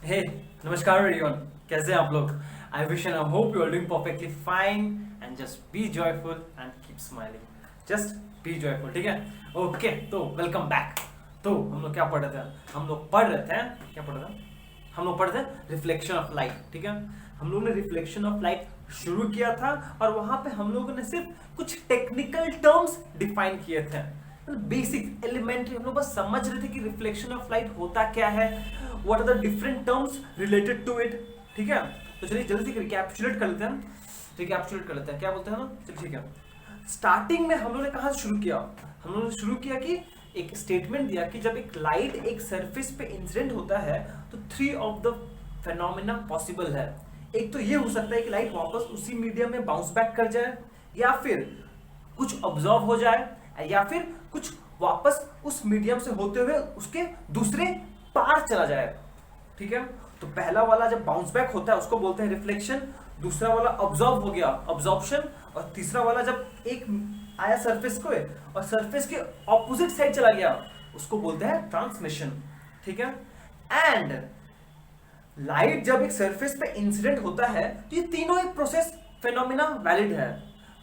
हे नमस्कार एवरीवन, कैसे हैं आप लोग? I wish and I hope you are doing perfectly fine and just be joyful and keep smiling. Just be joyful, ठीक है? ओके, तो वेलकम बैक। तो हम लोग क्या पढ़ रहे थे? हम लोग पढ़ रहे थे क्या पढ़ रहे थे? हम लोग पढ़ रहे थे रिफ्लेक्शन ऑफ लाइट, ठीक है? हम लोगों ने रिफ्लेक्शन ऑफ लाइट शुरू किया था और वहां पे हम लोगों ने सिर्फ कुछ टेक्निकल टर्म्स डिफाइन किए थे, बेसिक एलिमेंट्री। हम लोग बस समझ रहे थे कि रिफ्लेक्शन ऑफ लाइट होता क्या है, what are the different terms related to it, ठीक है? तो चलिए जल्दी से रिकैप्चुलेट कर लेते हैं। रिकैप्चुलेट कर लेते हैं, क्या बोलते हैं ना? चलिए ठीक है। स्टार्टिंग में हम लोगों ने कहां से शुरू किया? हम लोगों ने शुरू किया कि एक स्टेटमेंट दिया कि जब एक लाइट एक सरफेस पे इंसिडेंट होता है तो 3 ऑफ द फेनोमेना पॉसिबल है। एक तो ये हो सकता है कि लाइट वापस उसी मीडियम में बाउंस बैक कर जाए, या फिर कुछ ऑब्जॉर्व हो जाए, या फिर कुछ वापस उस मीडियम से होते हुए उसके दूसरे पार चला जाए, ठीक है? तो पहला वाला जब बाउंस बैक होता है उसको बोलते हैं रिफ्लेक्शन, दूसरा वाला ऑब्जॉर्व हो गया ऑब्जॉर्प्शन, और तीसरा वाला जब एक आया सरफेस को और सरफेस के ऑपोजिट साइड चला गया उसको बोलते हैं ट्रांसमिशन, ठीक है? एंड लाइट जब एक सरफेस पे इंसिडेंट होता है तो ये तीनों एक प्रोसेस फेनोमेना वैलिड है,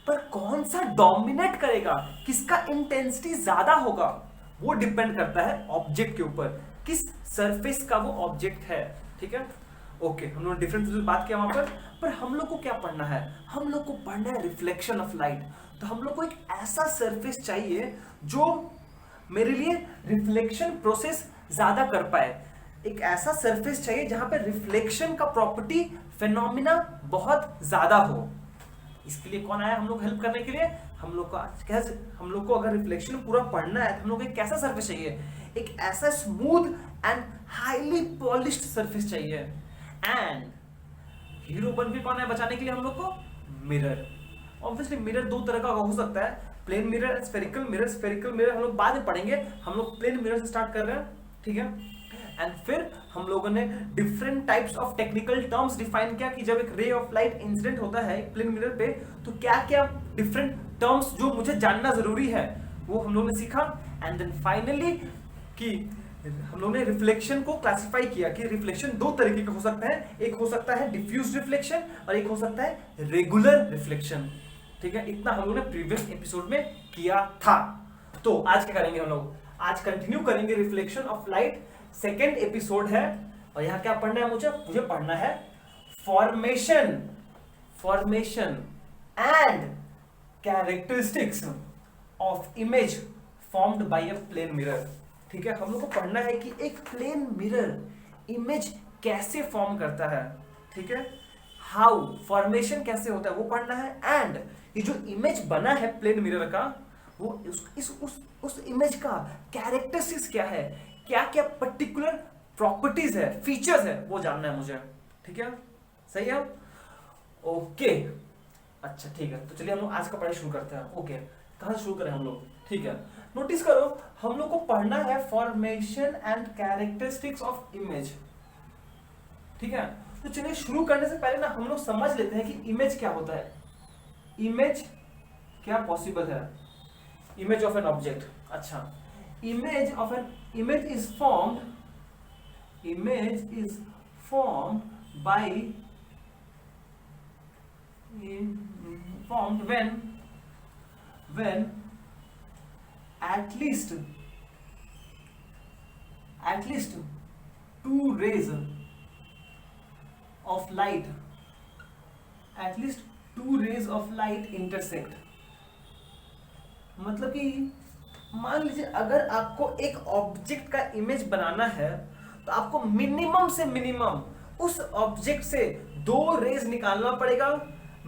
पर कौन सा डोमिनेट करेगा, किसका इंटेंसिटी ज्यादा होगा, वो डिपेंड करता है ऑब्जेक्ट के ऊपर, किस सरफेस का वो ऑब्जेक्ट है, ठीक है? ओके, हम लोग डिफरेंट बात किया वहां पर हम लोग को क्या पढ़ना है? हम लोग को पढ़ना है रिफ्लेक्शन ऑफ लाइट। तो हम लोग को एक ऐसा सरफेस चाहिए जो मेरे लिए रिफ्लेक्शन प्रोसेस ज्यादा कर पाए, एक ऐसा सरफेस चाहिए जहां पे रिफ्लेक्शन का प्रॉपर्टी फेनोमेना बहुत ज्यादा हो। इसके लिए कौन आया हम लोग हेल्प करने के लिए? हम लोग को हम लोग को अगर रिफ्लेक्शन पूरा पढ़ना है तो हम लोग को एक कैसा सरफेस चाहिए? एक ऐसा smooth and highly polished surface चाहिए। एंड हीरो बन के कौन है बचाने के लिए हम लोग को? मिरर। ऑब्वियसली मिरर दो तरह का हो सकता है, plane mirror, spherical mirror. Spherical mirror हम लोग बाद में पढ़ेंगे, हम लोग प्लेन मिरर से स्टार्ट कर रहे हैं, ठीक है? एंड फिर हम लोगों ने different types of technical terms define किया कि जब एक रे ऑफ लाइट इंसिडेंट होता है एक प्लेन मिरर पे तो क्या क्या डिफरेंट टर्म्स जो मुझे जानना जरूरी है वो हम लोगों ने सीखा। एंड देन फाइनली कि हम लोगों ने रिफ्लेक्शन को क्लासिफाई किया कि रिफ्लेक्शन दो तरीके का हो सकता है, एक हो सकता है डिफ्यूज रिफ्लेक्शन और एक हो सकता है रेगुलर रिफ्लेक्शन, ठीक है? इतना हम लोगों ने प्रीवियस एपिसोड में किया था। तो आज क्या करेंगे हम लोग? आज कंटिन्यू करेंगे reflection of light, second episode है। और यहां क्या पढ़ना है मुझे पढ़ना है formation and characteristics of image formed by a plane mirror, ठीक है? हम लोग को पढ़ना है कि एक प्लेन मिरर इमेज कैसे फॉर्म करता है, ठीक है? हाउ फॉर्मेशन कैसे होता है वो पढ़ना है। एंड ये जो इमेज बना है प्लेन मिरर का वो उस इमेज का कैरेक्टरिस्टिक्स क्या है, क्या क्या पर्टिकुलर प्रॉपर्टीज है, फीचर्स है, वो जानना है मुझे, ठीक है? सही है? ओके, अच्छा ठीक है। तो चलिए हम लोग आज का पढ़ाई शुरू करते हैं। ओके, कहां से शुरू करें हम लोग? ठीक है, नोटिस करो हम लोग को पढ़ना है formation and characteristics of image, ठीक है? तो चलिए शुरू करने से पहले ना हम लोग समझ लेते हैं कि इमेज क्या होता है, इमेज क्या पॉसिबल है, इमेज ऑफ एन ऑब्जेक्ट। अच्छा, image is formed by formed when at least two rays of light intersect। मतलब कि मान लीजिए अगर आपको एक ऑब्जेक्ट का इमेज बनाना है तो आपको मिनिमम से मिनिमम उस ऑब्जेक्ट से दो रेज निकालना पड़ेगा,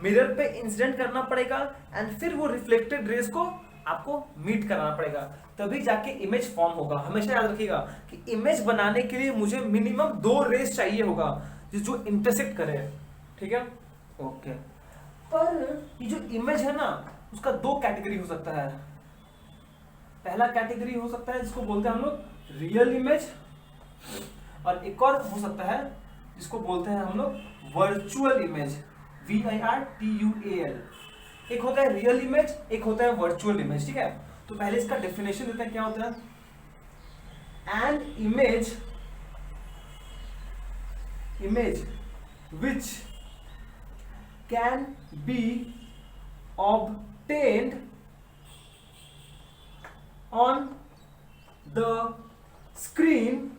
मिरर पे इंसिडेंट करना पड़ेगा, एंड फिर वो रिफ्लेक्टेड रेज को आपको मीट कराना पड़ेगा, तभी जाके इमेज फॉर्म होगा। हमेशा याद रखिएगा कि इमेज बनाने के लिए मुझे मिनिमम दो रेज चाहिए होगा जो इंटरसेक्ट करे, ठीक है? ओके, पर ये जो इमेज है ना उसका दो कैटेगरी हो सकता है। पहला कैटेगरी हो सकता है जिसको बोलते हैं हम लोग रियल इमेज, और एक और हो सकता है जिसको बोलते हैं हम लोग वर्चुअल इमेज, VIRTUAL। एक होता है रियल इमेज, एक होता है वर्चुअल इमेज, ठीक है? तो पहले इसका डेफिनेशन देते हैं, क्या होता है? An image image which can be obtained on the screen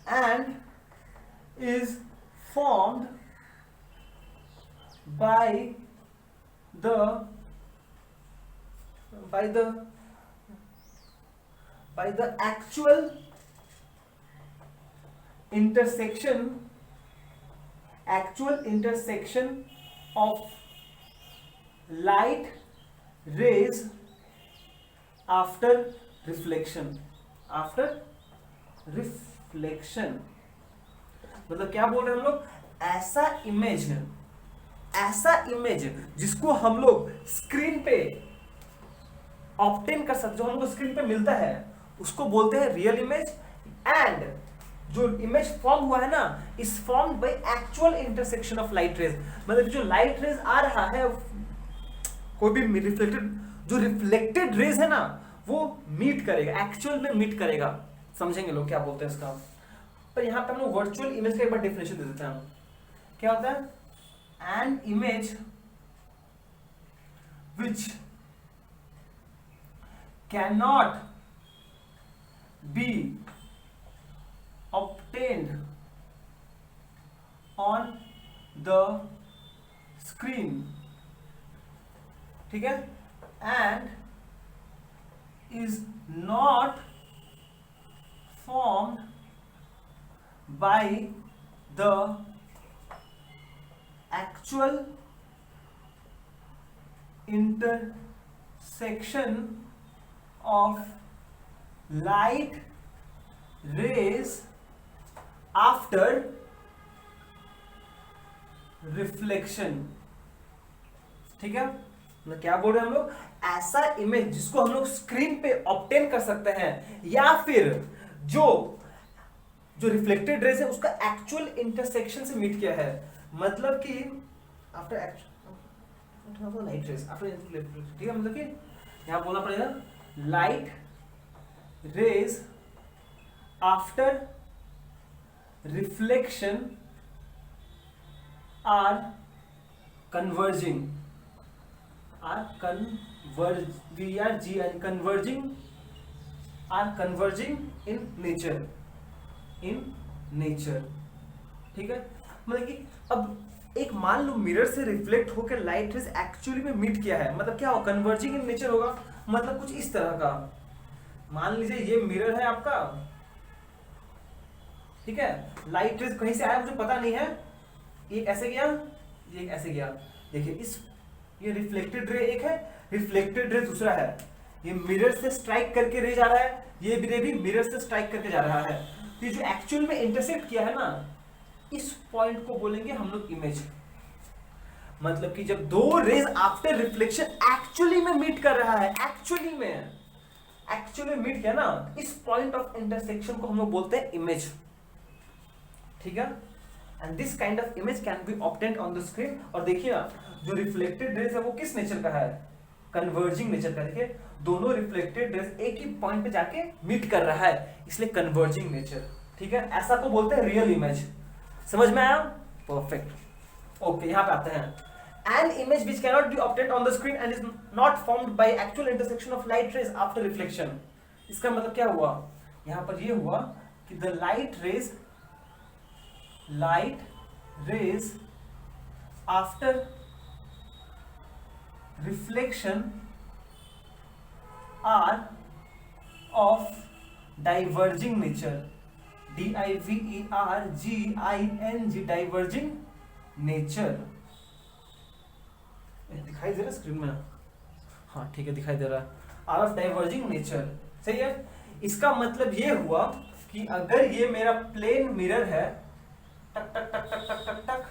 and is formed by the actual intersection of light rays after reflection. मतलब क्या बोल रहे हैं हम लोग, ऐसा इमेज जिसको हम लोग स्क्रीन पे ऑब्टेन कर सकते, जो हमको स्क्रीन पे मिलता है, उसको बोलते हैं रियल इमेज। एंड जो इमेज फॉर्म हुआ है ना, is formed by actual intersection of light rays. मतलब जो लाइट रेज आ रहा है, कोई भी जो रिफ्लेक्टेड रेज है ना, वो मीट करेगा, एक्चुअल में मीट करेगा। समझेंगे लोग क्या बोलते हैं इसका। पर यहाँ पे हम लोग वर्चुअल इमेज का एक बार डेफिनेशन दे देते हैं। क्या होता है? An image which can not be obtained on the screen, ठीक है, and is not formed by the actual intersection of light rays after reflection. ठीक है, मतलब क्या बोल रहे हैं हम लोग, ऐसा इमेज जिसको हम लोग स्क्रीन पे ऑब्टेन कर सकते हैं, या फिर जो रिफ्लेक्टेड रेज है उसका एक्चुअल इंटरसेक्शन से मीट किया है। मतलब कि आफ्टर लाइट रेज आफ्टर, ठीक है, मतलब कि यहां बोलना पड़ेगा light rays after reflection are converging in nature, ठीक है। मतलब कि अब एक मान लो मिरर से रिफ्लेक्ट होकर लाइट रेज एक्चुअली में मीट किया है, मतलब क्या होगा, कन्वर्जिंग इन नेचर होगा। मतलब कुछ इस तरह का, मान लीजिए ये मिरर है आपका, ठीक है, लाइट रेज कहीं से आया मुझे पता नहीं है, एक ऐसे गया, ये ऐसे गया। देखिए ये रिफ्लेक्टेड रे एक है, रिफ्लेक्टेड रे दूसरा है। ये मिरर से स्ट्राइक करके रे जा रहा है, ये रे भी मिरर से स्ट्राइक करके जा रहा है। तो ये जो एक्चुअल में इंटरसेक्ट किया है ना, इस पॉइंट को बोलेंगे हम लोग इमेज। मतलब कि जब दो रेज आफ्टर रिफ्लेक्शन एक्चुअली में मीट कर रहा है, एक्चुअली में मीट किया ना, इस पॉइंट ऑफ इंटरसेक्शन को हम लोग बोलते हैं इमेज, ठीक है। And this kind of image can be obtained on the screen. और देखिए ना, जो रिफ्लेक्टेड रेज है वो किस नेचर का है, कन्वर्जिंग नेचर का। देखिए दोनों रिफ्लेक्टेड रेज एक ही पॉइंट पे जाके मीट कर रहा है, इसलिए कन्वर्जिंग नेचर, ठीक है। ऐसा को बोलते हैं रियल इमेज। समझ में आया? परफेक्ट। ओके, यहां पे आते हैं। An image which cannot be obtained on the screen and is not formed by actual intersection of light rays after reflection. इसका मतलब क्या हुआ, यहां पर ये हुआ कि the light rays after reflection are of diverging nature, diverging, diverging nature। दिखाई दे रहा है स्क्रीन में? हाँ ठीक है, दिखाई दे रहा है। आर ऑफ डाइवर्जिंग नेचर, सही है। इसका मतलब ये हुआ कि अगर ये मेरा प्लेन मिरर है, टक टक टक टक टक टक टक,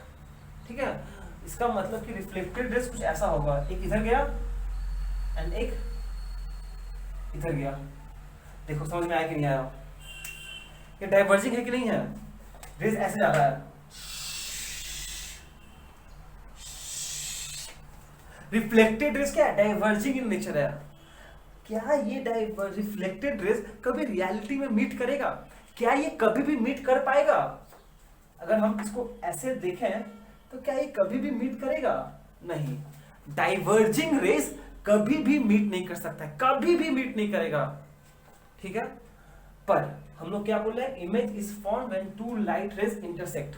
ठीक है, इसका मतलब कि रिफ्लेक्टेड रेज कुछ ऐसा होगा, एक इधर गया एंड एक इधर गया। देखो समझ में आया कि नहीं आया? ये डाइवर्जिंग है कि नहीं है? रेज ऐसे जा रहा है, रिफ्लेक्टेड रेज क्या है, डाइवर्जिंग इन नेचर है। क्या ये रिफ्लेक्टेड रेज कभी रियलिटी में मीट करेगा? क्या ये कभी भी मीट कर पाएगा? अगर हम इसको ऐसे देखें तो क्या ये कभी भी मीट करेगा? नहीं। डाइवर्जिंग रेज कभी भी मीट नहीं कर सकता, कभी भी मीट नहीं करेगा, ठीक है। पर हम लोग क्या बोल रहे हैं, image is form when two light rays intersect.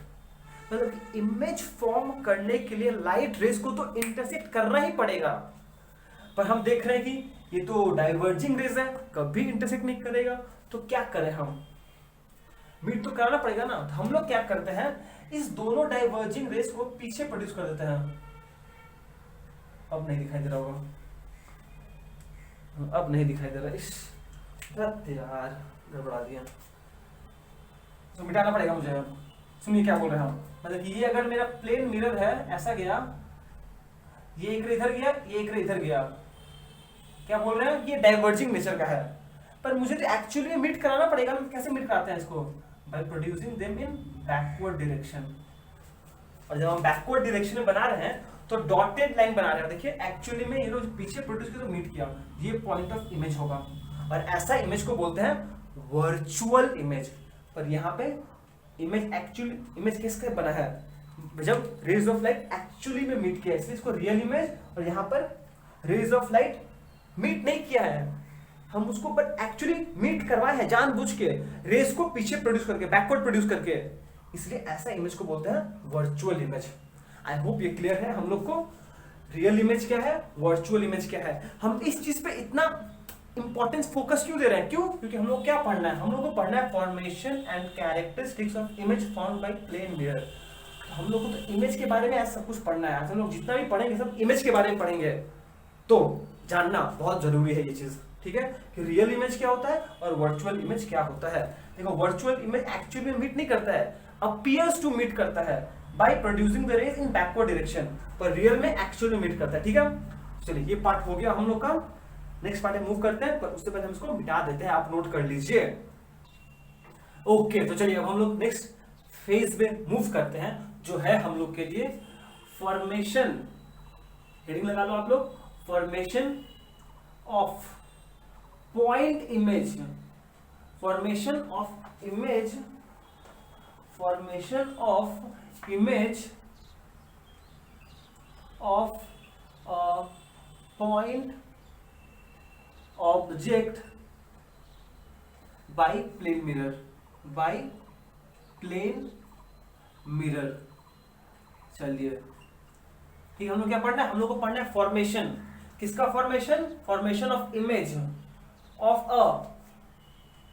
मतलब इमेज फॉर्म करने के लिए लाइट रेज को तो इंटरसेक्ट करना ही पड़ेगा। पर हम देख रहे हैं कि ये तो डाइवर्जिंग रेज है, कभी इंटरसेक्ट नहीं करेगा, तो क्या करें हम? मीट तो कराना पड़ेगा ना। तो हम लोग क्या करते हैं, इस दोनों डाइवर्जिंग रेज को पीछे प्रोड्यूस कर देते हैं। अब नहीं दिखाई दे रहा होगा, अब नहीं दिखाई दे रहा। इस यार गड़बड़ा दिया, तो मिटाना पड़ेगा मुझे। सुनिए क्या बोल रहे हैं हम, मतलब कि ये अगर मेरा प्लेन मिरर है, ऐसा गया, ये एक इधर गया, ये एक इधर गया, क्या बोल रहे हैं कि ये डाइवर्जिंग नेचर का है। पर मुझे तो एक्चुअली मीट कराना पड़ेगा। कैसे मीट कराते हैं इसको? By producing them in backward direction. और जब हम बैकवर्ड डायरेक्शन में बना रहे हैं तो डॉटेड लाइन बना रहे हैं। देखिए एक्चुअली में ये लोग पीछे प्रोड्यूस किया तो मीट किया, ये पॉइंट ऑफ इमेज होगा। और ऐसा इमेज को बोलते हैं वर्चुअल इमेज। पर यहाँ पे इमेज एक्चुअली इमेज किसका बना है? जब रेज ऑफ लाइट एक्चुअली में मीट किया, इसलिए इसको रियल इमेज। और यहाँ पर रेज ऑफ लाइट मीट नहीं किया है, हम उसको बट एक्चुअली मीट करवाए हैं जानबूझ के, रेज को पीछे प्रोड्यूस करके, बैकवर्ड प्रोड्यूस करके, इसलिए ऐसा इमेज को बोलते हैं वर्चुअल इमेज। आई होप ये क्लियर है हम लोग को। रियल इमेज क्या है, वर्चुअल इमेज क्या है। हम इस चीज पे इतना इंपॉर्टेंस फोकस क्यों दे रहे हैं? क्यों? क्योंकि हम लोग क्या पढ़ना है, हम लोग को पढ़ना है formation and characteristics of image formed by plane mirror. तो हम लोग को तो इमेज के बारे में ऐसा सब कुछ पढ़ना है। हम लोग जितना भी पढ़ेंगे सब इमेज के बारे में पढ़ेंगे, तो जानना बहुत जरूरी है ये चीज, ठीक है, कि रियल इमेज क्या होता है और वर्चुअल इमेज क्या होता है। देखो वर्चुअल इमेज एक्चुअली में मीट नहीं करता है, अपीयर्स टू मीट करता है by producing the rays in backward direction, पर रियल में एक्चुअली मीट करता है, ठीक है। चलिए ये पार्ट हो गया हम लोग का। नेक्स्ट पार्ट में मूव करते हैं, पर उससे पहले हम इसको मिटा देते हैं, आप नोट कर लीजिए। ओके, तो चलिए अब हम लोग नेक्स्ट फेज में मूव करते हैं, जो है हम लोग के लिए फॉर्मेशन। हेडिंग लगा लो आप लोग, formation of point image, formation of image, formation of image of point object by plane mirror, by plane mirror. चलिए ठीक, हम लोग क्या पढ़ना है, हम लोग को पढ़ना है फॉर्मेशन। किसका formation? Formation of image of a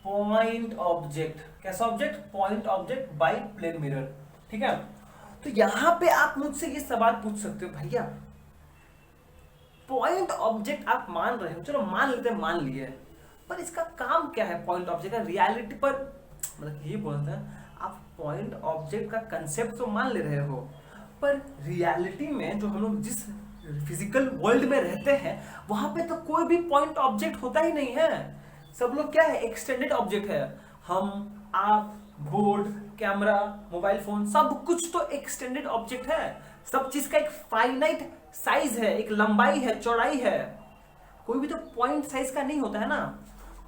point object. कैसा object? Point object by plane mirror, ठीक है। तो यहां पे आप मुझसे ये सवाल पूछ सकते हो, भैया पॉइंट ऑब्जेक्ट आप मान रहे हो, चलो मान लेते हैं, मान लिए, पर इसका काम क्या है पॉइंट ऑब्जेक्ट का? रियलिटी पर मतलब ये बोलते हैं, आप पॉइंट ऑब्जेक्ट का कंसेप्ट तो मान ले रहे हो, पर रियलिटी में जो हम लोग जिस फिजिकल वर्ल्ड में रहते हैं वहां पे तो कोई भी पॉइंट ऑब्जेक्ट होता ही नहीं है। सब लोग क्या है, एक्सटेंडेड ऑब्जेक्ट है। हम, आप, बोर्ड, कैमरा, मोबाइल फोन, सब कुछ तो एक्सटेंडेड ऑब्जेक्ट है। सब चीज का एक फाइनाइट साइज है, एक लंबाई है, चौड़ाई है, कोई भी तो पॉइंट साइज का नहीं होता है ना।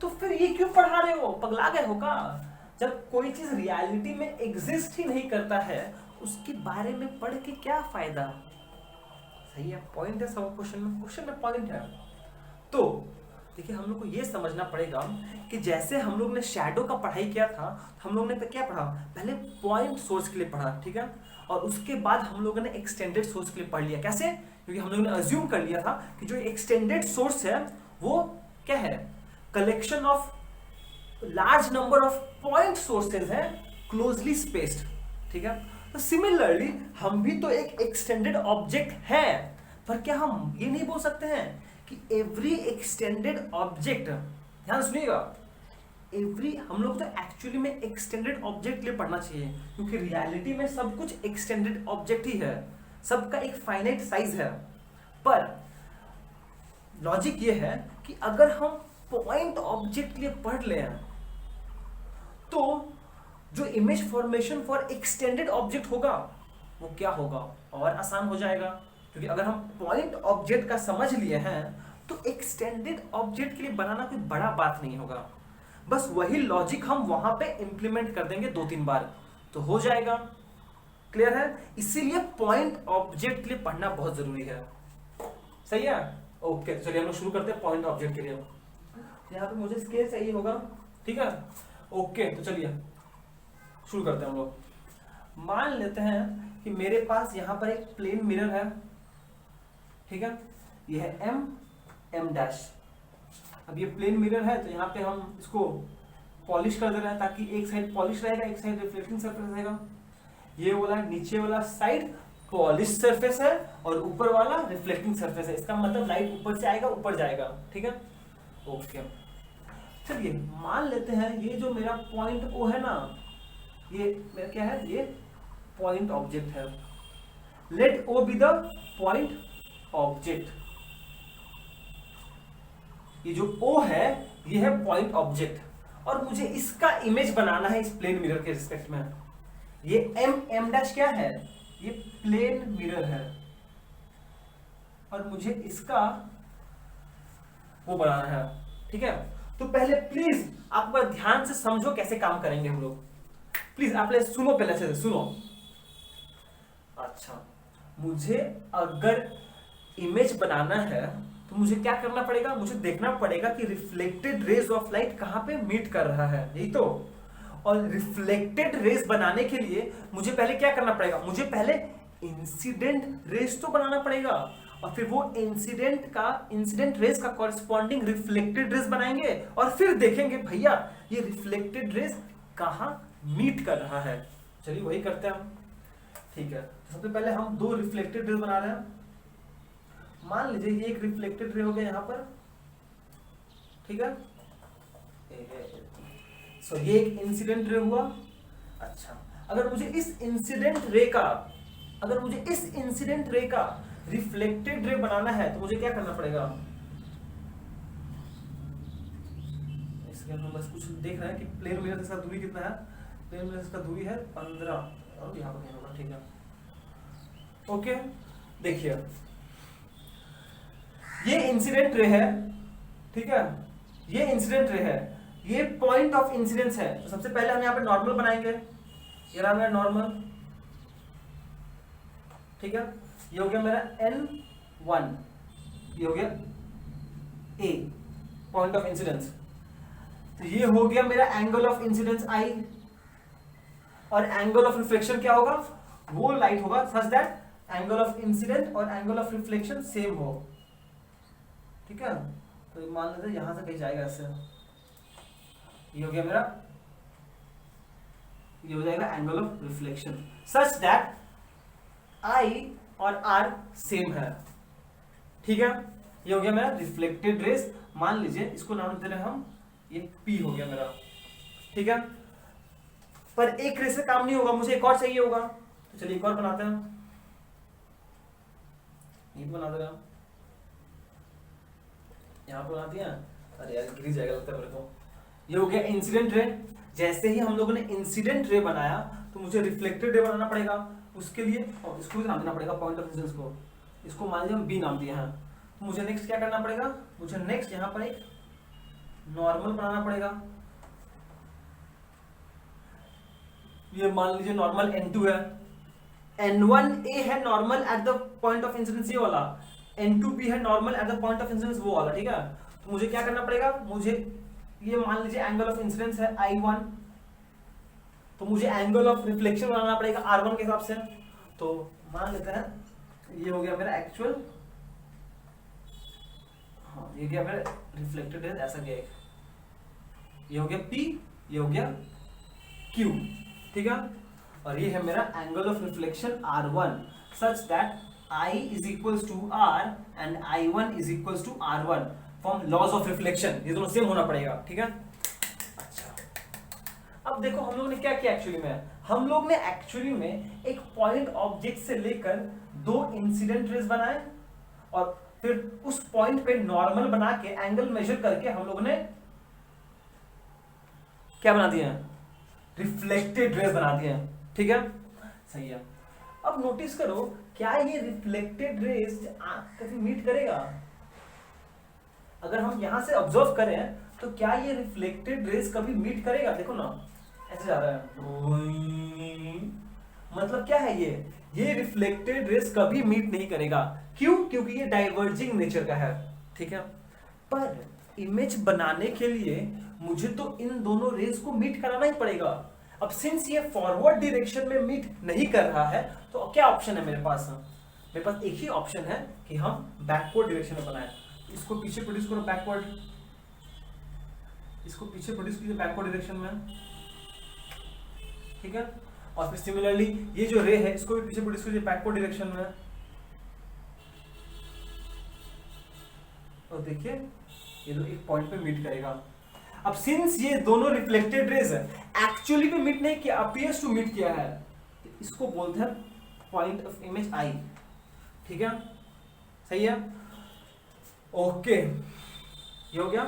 तो फिर ये क्यों पढ़ा रहे हो, पगला गए हो का? जब कोई चीज रियलिटी में एग्जिस्ट ही नहीं करता है, उसके बारे में पढ़ के क्या फायदा? सही है, पॉइंट है सब क्वेश्चन में पॉइंट है। तो देखिए हम लोग को ये समझना पड़ेगा कि जैसे हम लोग ने शैडो का पढ़ाई किया था, हम लोग ने क्या पढ़ा, पहले पॉइंट सोर्स के लिए पढ़ा, ठीक है, और उसके बाद हम लोगों ने एक्सटेंडेड सोर्स के लिए पढ़ लिया। कैसे? क्योंकि हम लोगों ने अज्यूम कर लिया था कि जो एक्सटेंडेड सोर्स है वो क्या है, collection of large number of point sources है, क्लोजली स्पेस्ड, ठीक है। तो सिमिलरली हम भी तो एक एक्सटेंडेड ऑब्जेक्ट है, पर क्या हम ये नहीं बोल सकते हैं कि एवरी एक्सटेंडेड ऑब्जेक्ट, ध्यान सुनिएगा, एवरी, हम लोग तो एक्चुअली में एक्सटेंडेड ऑब्जेक्ट लिए पढ़ना चाहिए, क्योंकि रियलिटी में सब कुछ एक्सटेंडेड ऑब्जेक्ट ही है, सबका एक फाइनाइट साइज है। पर लॉजिक ये है कि अगर हम पॉइंट ऑब्जेक्ट के लिए पढ़ लें तो जो image formation for extended object होगा वो क्या होगा, और आसान हो जाएगा। क्योंकि अगर हम पॉइंट ऑब्जेक्ट का समझ लिए हैं तो एक्सटेंडेड ऑब्जेक्ट के लिए बनाना कोई बड़ा बात नहीं होगा, बस वही लॉजिक हम वहां पे इंप्लीमेंट कर देंगे 2-3 बार तो हो जाएगा। क्लियर है? इसीलिए पॉइंट ऑब्जेक्ट के लिए पढ़ना बहुत जरूरी है। सही है? ओके, तो चलिए हम लोग शुरू करते हैं पॉइंट ऑब्जेक्ट के लिए। यहाँ पे मुझे स्केल चाहिए होगा, ठीक है? ओके, तो चलिए शुरू करते हैं हम लोग। मान लेते हैं कि मेरे पास यहाँ पर एक प्लेन मिरर है, ठीक है? यह है m डैश। अब ये प्लेन मिरर है तो यहाँ पे हम इसको पॉलिश कर दे रहे हैं ताकि एक साइड पॉलिश रहेगा, एक साइड रिफ्लेक्टिंग सरफेस रहेगा। ये वाला नीचे वाला साइड पॉलिश सरफेस है और ऊपर वाला रिफ्लेक्टिंग सरफेस है। इसका मतलब लाइट ऊपर से आएगा, ऊपर जाएगा, ठीक है? ओके, चलिए मान लेते हैं ये जो मेरा पॉइंट O है ना, ये मेरा क्या है? ये पॉइंट ऑब्जेक्ट है। Let O be the point object. ये जो O है ये है पॉइंट ऑब्जेक्ट और मुझे इसका इमेज बनाना है इस प्लेन मिरर के रिस्पेक्ट में। ये m डैश क्या है? ये प्लेन मिरर है और मुझे इसका वो बनाना है, ठीक है? तो पहले प्लीज आप बड़ा ध्यान से समझो कैसे काम करेंगे हम लोग। प्लीज आप पहले सुनो, पहले से सुनो। अच्छा, मुझे अगर इमेज बनाना है तो मुझे क्या करना पड़ेगा? मुझे देखना पड़ेगा कि रिफ्लेक्टेड रेज ऑफ लाइट कहां पे मीट कर रहा है, यही तो। और रिफ्लेक्टेड रेज बनाने के लिए मुझे पहले क्या करना पड़ेगा? मुझे पहले इंसिडेंट रेज तो बनाना पड़ेगा और फिर वो इंसिडेंट रेज का कॉरेस्पॉन्डिंग रिफ्लेक्टेड रेज बनाएंगे और फिर देखेंगे भैया ये रिफ्लेक्टेड रेज कहां मीट कर रहा है। चलिए वही करते हैं हम, ठीक है? सबसे पहले हम दो रिफ्लेक्टेड रेज बना रहे हैं। मान लीजिए ये एक रिफ्लेक्टेड रे हो गया यहां पर, ठीक है? सो ये एक इंसिडेंट रे हुआ। अच्छा, अगर मुझे इस इंसिडेंट रे का रिफ्लेक्टेड रे बनाना है तो मुझे क्या करना पड़ेगा? इसके हम बस कुछ देख रहे हैं कि प्लेन मिरर से दूरी कितना है। प्लेन मिरर से दूरी है 15 और यहाँ पर कहीं होगा, ठीक है? ओके, देखिए ये इंसिडेंट रे है, ठीक है? ये इंसिडेंट रे है, ये पॉइंट ऑफ इंसिडेंस है। तो सबसे पहले हम यहाँ पे नॉर्मल बनाएंगे। ये रहा मेरा नॉर्मल, ठीक है? ये हो गया मेरा N1, ये हो गया A, पॉइंट ऑफ इंसिडेंस। तो ये हो गया मेरा एंगल ऑफ इंसिडेंस I और एंगल ऑफ रिफ्लेक्शन क्या होगा? वो लाइट होगा such that angle of incident और एंगल ऑफ रिफ्लेक्शन सेम हो, ठीक है? तो मान लेते हैं यहां से कहीं जाएगा ऐसे, ये हो गया मेरा, ये हो जाएगा angle of reflection such that I और R सेम है, ठीक है? ये हो गया मेरा रिफ्लेक्टेड रेज। मान लीजिए इसको नाम दे रहे हैं हम, ये P हो गया मेरा, ठीक है? पर एक रेज से काम नहीं होगा, मुझे एक और चाहिए होगा। तो चलिए एक और बनाते हैं, ये बना दे रहा हूं, यहाँ पर बना दिया। अरे यार गिर जाएगा लगता है मेरे को। ये हो गया इंसिडेंट रे। जैसे ही हम लोगों ने इंसिडेंट रे बनाया तो मुझे रिफ्लेक्टेड रे बनाना पड़ेगा। उसके लिए इसको भी नाम देना पड़ेगा पॉइंट ऑफ इंसिडेंस को। इसको मान लीजिए हम बी नाम दिए हैं। तो मुझे नेक्स्ट क्या करना पड़ेगा? मुझे नेक्स्ट यहाँ पर एक नॉर्मल बनाना पड़ेगा। ये मान लीजिए नॉर्मल N2 है, N1A है normal at the point of incidence ये वाला, N2B है normal at the point of incidence वो वाला, ठीक है? तो मुझे क्या करना पड़ेगा? मुझे ये मान लीजिए एंगल ऑफ इंसिडेंस है I1, तो मुझे एंगल ऑफ रिफ्लेक्शन बनाना पड़ेगा R1 के हिसाब से। तो मान लेते हैं ये हो गया मेरा एक्चुअल, हाँ ये गया मेरा रिफ्लेक्टेड है, ऐसा गया एक, ये हो गया P, ये हो गया Q, ठीक है? और ये है मेरा angle of reflection R1 such that I is equals to R and I1 is equals to R1 from laws of reflection. ये दोनों सेम होना पड़ेगा, ठीक है? अच्छा, अब देखो हम लोग ने क्या किया एक्चुअली में। हम लोग ने एक्चुअली में एक पॉइंट ऑब्जेक्ट से लेकर दो इंसिडेंट रेज बनाए और फिर उस पॉइंट पे नॉर्मल बना के एंगल मेजर करके हम लोग ने क्या बना दिया? रिफ्लेक्टेड रेज बना दिए, ठीक है? सही है। अब नोटिस करो, क्या ये रिफ्लेक्टेड रेज कभी मीट करेगा? अगर हम यहां से ऑब्जर्व करें तो क्या ये रिफ्लेक्टेड रेज कभी मीट करेगा? देखो ना, ऐसे जा रहा है, मतलब क्या है ये रिफ्लेक्टेड रेज कभी मीट नहीं करेगा। क्यों? क्योंकि ये डाइवर्जिंग नेचर का है, ठीक है। पर इमेज बनाने के लिए मुझे तो इन दोनों रेज को मीट कराना ही पड़ेगा। अब सिंस ये फॉरवर्ड डायरेक्शन में मीट नहीं कर रहा है तो क्या ऑप्शन है मेरे पास? मेरे पास एक ही ऑप्शन है कि हम बैकवर्ड डायरेक्शन में बनाएं। इसको पीछे प्रोड्यूस करो बैकवर्ड, इसको पीछे प्रोड्यूस कीजिए बैकवर्ड डायरेक्शन में, ठीक है। और फिर सिमिलरली ये जो रे है इसको भी पीछे प्रोड्यूस कीजिए बैकवर्ड डायरेक्शन में। और देखिए ये तो एक पॉइंट पे मीट करेगा। अब सिंस ये दोनों रिफ्लेक्टेड रेज एक्चुअली में मीट नहीं किया, अपीयर्स टू मीट किया है, तो इसको बोलते हैं पॉइंट ऑफ इमेज आई, ठीक है, सही है। ओके, ये हो गया,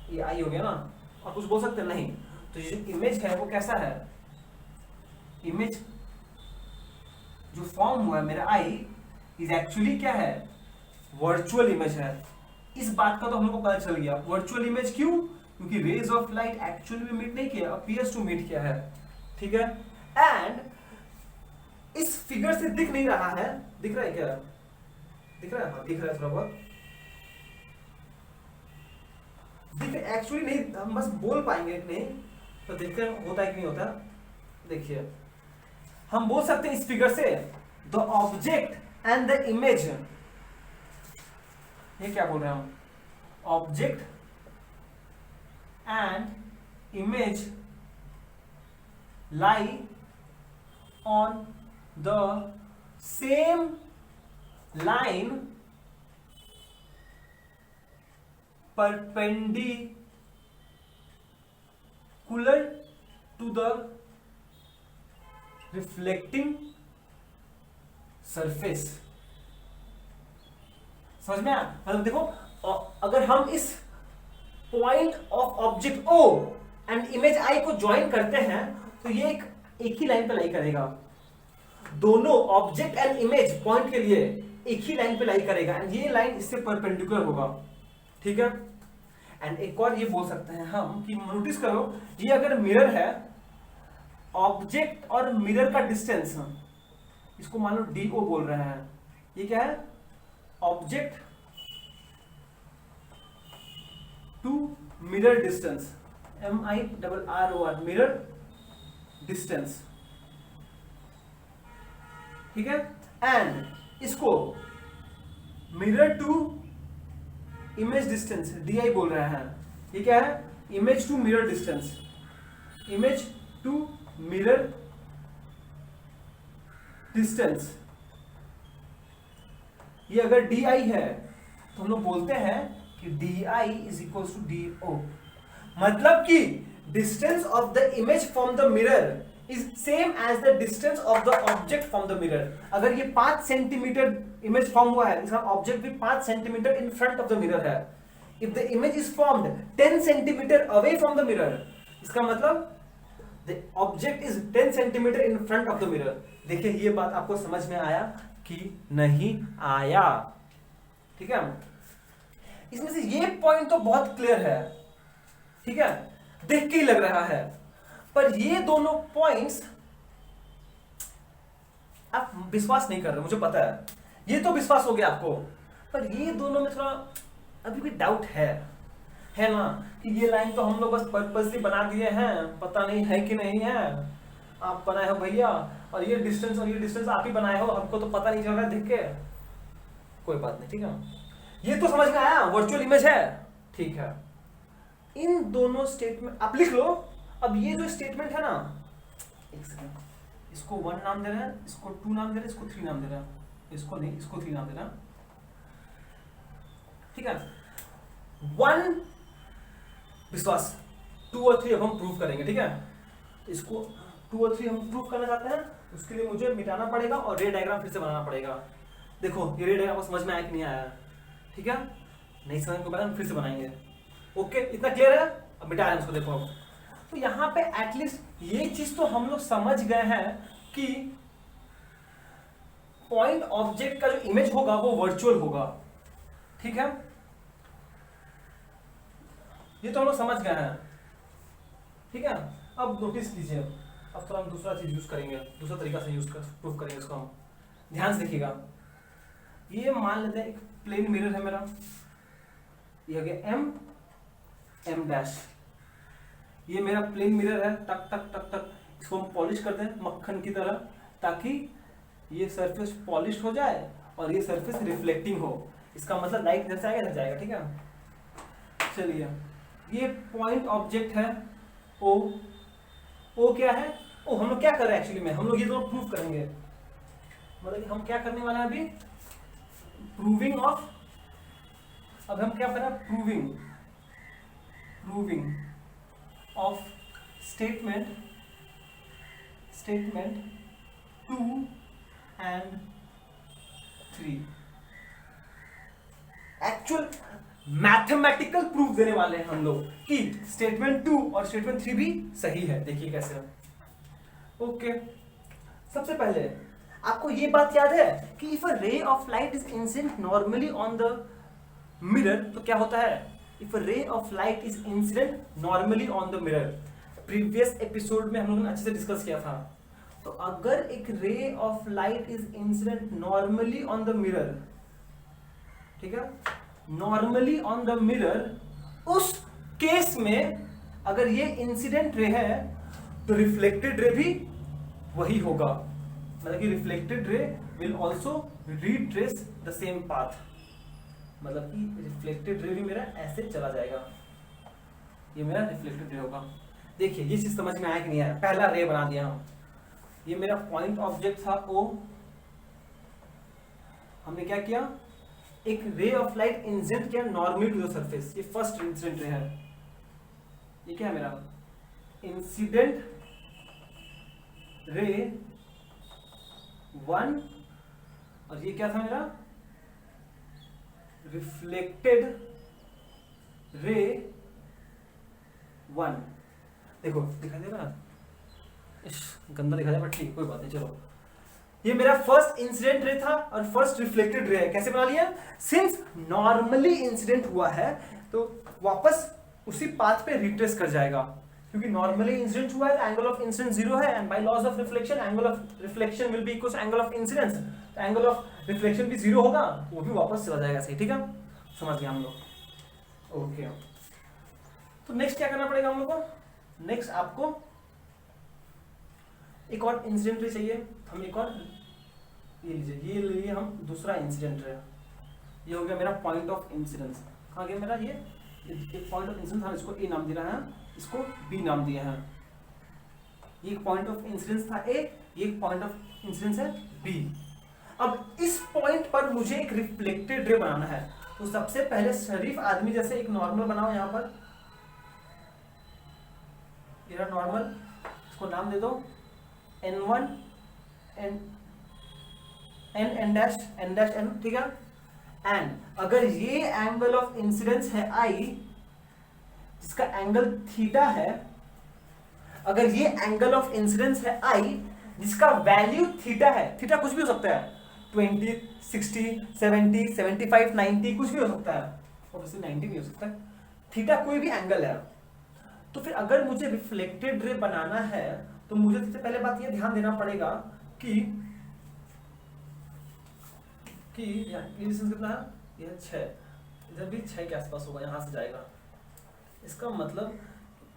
ये आई हो गया ना। और कुछ बोल सकते हैं? नहीं। तो ये जो इमेज है वो कैसा है? इमेज जो फॉर्म हुआ है मेरा आई इज एक्चुअली क्या है? वर्चुअल इमेज है। इस बात का तो हम लोग को पता चल गया। वर्चुअल इमेज क्यों? क्योंकि रेज ऑफ लाइट एक्चुअली में मीट नहीं किया, अपीयर्स टू मीट किया है, ठीक है। एंड इस फिगर से दिख नहीं रहा है, दिख रहा है क्या? दिख रहा है? हाँ, दिख रहा है थोड़ा बहुत। दिख एक्चुअली नहीं, हम बस बोल पाएंगे कि नहीं, तो देखते हैं होता है कि नहीं होता। देखिए हम बोल सकते हैं इस फिगर से the object and the image, ये क्या बोल रहे हैं हम? Object and image lie on the same line perpendicular to the reflecting surface। समझ में आया? मतलब देखो, अगर हम इस point of object O and image I को ज्वाइन करते हैं तो ये एक ही लाइन पे लाई करेगा। दोनों ऑब्जेक्ट एंड इमेज पॉइंट के लिए एक ही लाइन पे लाई करेगा एंड ये लाइन इससे परपेंडिकुलर होगा, ठीक है। एंड एक और ये बोल सकते हैं हम कि नोटिस करो, ये अगर मिरर है, ऑब्जेक्ट और मिरर का डिस्टेंस, इसको मान लो DO बोल रहे हैं, ये क्या है? Object to mirror distance, MIRROR, mirror distance, ठीक है। एंड इसको mirror to image distance DI बोल रहे हैं। ये क्या है? Image to mirror distance, image to mirror distance. ये अगर DI है तो हम लोग बोलते हैं कि DI is equal to DO, मतलब कि distance of the image from the mirror is same as the distance of the object from the mirror। अगर ये 5 सेंटीमीटर इमेज फॉर्म हुआ है, इसका ऑब्जेक्ट भी 5 centimetre in front of the mirror है। If the image is formed 10 centimetre away from the mirror, इसका मतलब the object is 10 centimetre in front of the mirror। देखिए ये बात आपको समझ में आया कि नहीं आया? ठीक है, इसमें से ये पॉइंट तो बहुत क्लियर है, ठीक है, देख के ही लग रहा है। पर ये दोनों पॉइंट्स आप विश्वास नहीं कर रहे, मुझे पता है। ये तो विश्वास हो गया आपको, पर ये दोनों में थोड़ा अभी भी डाउट है ना, कि ये लाइन तो हम लोग बस पर्पसली बना दिए हैं, पता नहीं है कि नहीं है। आप बनाए हो भैया, और ये डिस्टेंस आप ही बनाए हो, हमको तो पता नहीं चल रहा है देख के। कोई बात नहीं, ठीक है, ये तो समझ में आया, वर्चुअल इमेज है, ठीक है। इन दोनों स्टेटमेंट आप लिख लो। अब ये जो स्टेटमेंट है ना, एक सेकंड, इसको 1 नाम दे रहे हैं, इसको 2 नाम दे रहे हैं, इसको 3 नाम दे रहे हैं, इसको नहीं, इसको 3 नाम दे रहे हैं, ठीक है। 1 विश्वास, 2 और 3 अब हम प्रूव करेंगे, ठीक है। इसको 2 और 3 हम प्रूव करना चाहते हैं, उसके लिए मुझे मिटाना पड़ेगा और रे डायग्राम फिर से बनाना पड़ेगा। देखो ये रे डायग्राम समझ में आया कि नहीं आया? ठीक है, नहीं समझ में आया, हम फिर से बनाएंगे। ओके, इतना क्लियर है? अब मिटा रहे हैं इसको, देखो। तो यहाँ पे एटलीस्ट ये चीज तो हम लोग समझ गए हैं कि पॉइंट ऑब्जेक्ट का जो इमेज होगा वो वर्चुअल होगा, ठीक है। ये तो हम लोग समझ गए हैं, ठीक है। अब नोटिस कीजिए, अब थोड़ा हम दूसरा चीज यूज करेंगे, दूसरा तरीका से यूज कर प्रूव करेंगे इसको हम। ध्यान से देखिएगा, ये मान लेते हैं एक प्लेन मिरर है मेरा, ये हो गया एम एम डैश, ये मेरा प्लेन मिरर है, टक टक टक टक, इसको हम पॉलिश करते हैं मक्खन की तरह, ताकि ये सरफेस पॉलिश हो जाए और ये सरफेस रिफ्लेक्टिंग हो। इसका मतलब लाइट इधर से आएगा इधर जाएगा, ठीक है। चलिए, ये पॉइंट ऑब्जेक्ट है ओ। ओ क्या है? ओ हम लोग क्या कर रहे हैं एक्चुअली में, हम लोग ये दोनों प्रूव करेंगे, मतलब कि हम क्या करने वाले हैं अभी, प्रूविंग ऑफ, अब हम क्या कर रहे हैं, proving of statement 2 and 3, actual mathematical proof देने वाले हैं हम लोग कि स्टेटमेंट 2 और स्टेटमेंट 3 भी सही है। देखिए कैसे। ओके, सबसे पहले आपको ये बात याद है कि इफ अ रे of light is incident normally on the mirror, तो क्या होता है, इफ अ रे of light is incident normally on the mirror, previous episode में हम लोगों ने अच्छे से डिस्कस किया था। तो अगर एक रे of light is incident normally on the mirror, ठीक है, नॉर्मली ऑन द मिरर, उस केस में अगर ये इंसिडेंट रे है तो रिफ्लेक्टेड रे भी वही होगा, मतलब कि reflected ray will also retrace the same path, मतलब कि रिफ्लेक्टेड रे भी मेरा ऐसे चला जाएगा, ये मेरा रिफ्लेक्टेड रे होगा। देखिए ये चीज समझ में आया कि नहीं आया, पहला रे बना दिया हम, ये मेरा पॉइंट ऑब्जेक्ट था ओ, हमने क्या किया, एक रे ऑफ लाइट इंसिडेंट किया नॉर्मली टू द सरफेस, ये फर्स्ट इंसिडेंट रे है, ये क्या है मेरा इंसिडेंट रे 1, और ये क्या था मेरा रिफ्लेक्टेड रे 1। देखो दिखाई दे रहा है, गंदा दिखा जाए, ठीक कोई बात नहीं, चलो। ये मेरा फर्स्ट इंसिडेंट रे था और फर्स्ट रिफ्लेक्टेड रे है। कैसे बना लिया, सिंस नॉर्मली इंसिडेंट हुआ है तो वापस उसी पाथ पे रिट्रेस कर जाएगा, क्योंकि नॉर्मली इंसिडेंट हुआ है तो एंगल ऑफ इंसिडेंस 0 है, and by laws of reflection angle of reflection will be equal to angle of incidence, तो एंगल ऑफ रिफ्लेक्शन भी 0 होगा, वो भी वापस चला जाएगा, सही, ठीक है, समझ गए हम लोग। ओके, तो नेक्स्ट क्या करना पड़ेगा हम लोग को, नेक्स्ट आपको एक और इंसिडेंट रे चाहिए, हम एक और ये लीजिए, ये ले लिए हम दूसरा इंसिडेंट रे, ये हो गया मेरा पॉइंट ऑफ इंसिडेंस। कहाँ गया मेरा ये एक पॉइंट ऑफ इंसिडेंस, हम इसको ए नाम दे रहे हैं, इसको बी नाम दिए हैं। ये पॉइंट ऑफ इंसिडेंस था ए, ये पॉइंट ऑफ इंसिडेंस है बी। अब इस पॉइंट पर मुझे एक रिफ्लेक्टेड रे बनाना है, तो सबसे पहले शरीफ आदमी जैसे एक नॉर्मल बनाओ, यहाँ पर ये नॉर्मल, इसको नाम दे दो n1 n डैश n, ठीक है। एंड अगर ये एंगल ऑफ इंसिडेंस है I, जिसका एंगल थीटा है, अगर ये एंगल ऑफ इंसिडेंस है I जिसका वैल्यू थीटा है, थीटा कुछ भी हो सकता है, 20, 60, 70, 75, 90 कुछ भी हो सकता है, ऑब्वियसली 90 भी हो सकता है, थीटा कोई भी एंगल है। तो फिर अगर मुझे रिफ्लेक्टेड रे बनाना है तो मुझे सबसे पहले बात ये ध्यान देना पड़ेगा कि ये डिस्टेंस कितना है, ये 6, इधर भी 6 के आसपास होगा, यहां से जाएगा। इसका मतलब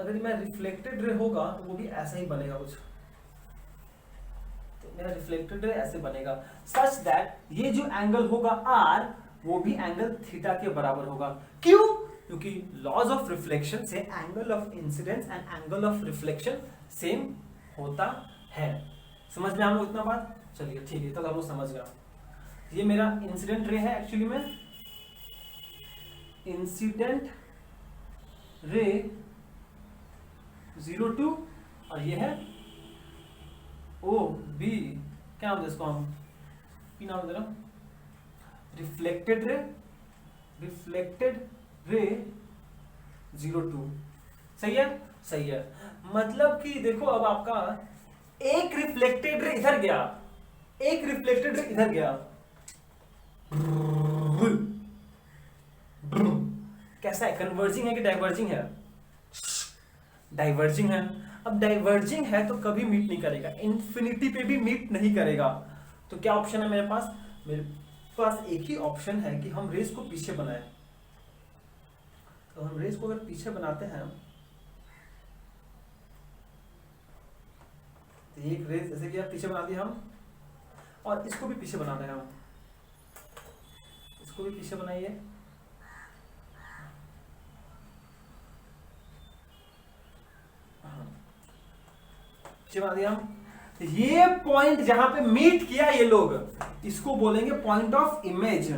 अगर मैं रिफ्लेक्टेड रे होगा तो वो भी ऐसा ही बनेगा कुछ, तो मेरा रिफ्लेक्टेड रे ऐसे बनेगा सच दैट ये जो एंगल होगा R वो भी एंगल थीटा के बराबर होगा। क्यों? क्योंकि लॉज ऑफ रिफ्लेक्शन से angle of incidence and angle of reflection same होता है। समझ में हम लोग इतना बात? चलिए ठीक है, तो हम लोग समझ गया। ये मेरा इंसिडेंट रे है, एक्चुअली में इंसिडेंट रे 02 और ये है ओ बी, क्या नाम दे इसको हम, पी नाम दे रहा, रिफ्लेक्टेड रे 02। सही है, सही है। मतलब कि देखो अब आपका एक रिफ्लेक्टेड रे इधर गया, एक रिफ्लेक्टेड रे इधर गया, कैसा है, कन्वर्जिंग है कि डाइवर्जिंग है? डाइवर्जिंग है। अब डाइवर्जिंग है तो कभी मीट नहीं करेगा, इन्फिनिटी पे भी मीट नहीं करेगा। तो क्या ऑप्शन है मेरे पास? मेरे पास एक ही ऑप्शन है कि हम रेस को पीछे बनाए। तो हम रेस को अगर पीछे बनाते हैं तो एक रेस जैसे कि पीछे बना दिया हम, और इसको भी पीछे बनाना है हम, इसको भी पीछे बनाइए। पीछे बना दिया हम। ये पॉइंट जहां पे मीट किया ये लोग, इसको बोलेंगे पॉइंट ऑफ इमेज।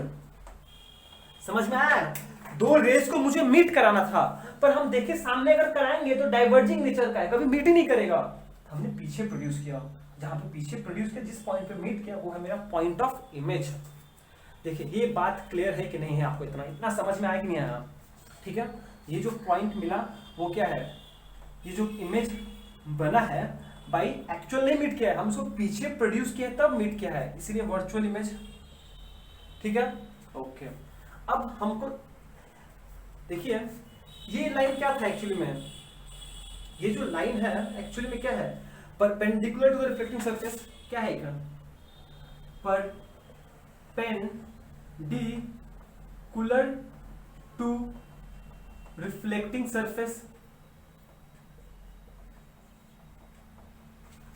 समझ में आया? दो रेस को मुझे मीट कराना था, पर हम देखे सामने अगर कराएंगे तो डाइवर्जिंग नेचर का है, कभी मीट ही नहीं करेगा। हमने पीछे प्रोड्यूस किया, जहां पे पीछे प्रोड्यूस किया, जिस पॉइंट पे मीट किया वो है मेरा पॉइंट ऑफ इमेज। देखिए ये बात क्लियर है कि नहीं है? आपको इतना समझ में आया कि नहीं आया? ठीक है, ये जो पॉइंट मिला वो क्या है? ये जो इमेज बना है भाई एक्चुअल नहीं मीट किया है, हम उसको पीछे प्रोड्यूस किया तब मीट किया है, इसीलिए वर्चुअल इमेज। ठीक है, ओके। अब हमको देखिए ये लाइन क्या था एक्चुअली में? ये जो लाइन है एक्चुअली में क्या है? Perpendicular to the reflecting surface. क्या है इधर? Perpendicular to reflecting surface.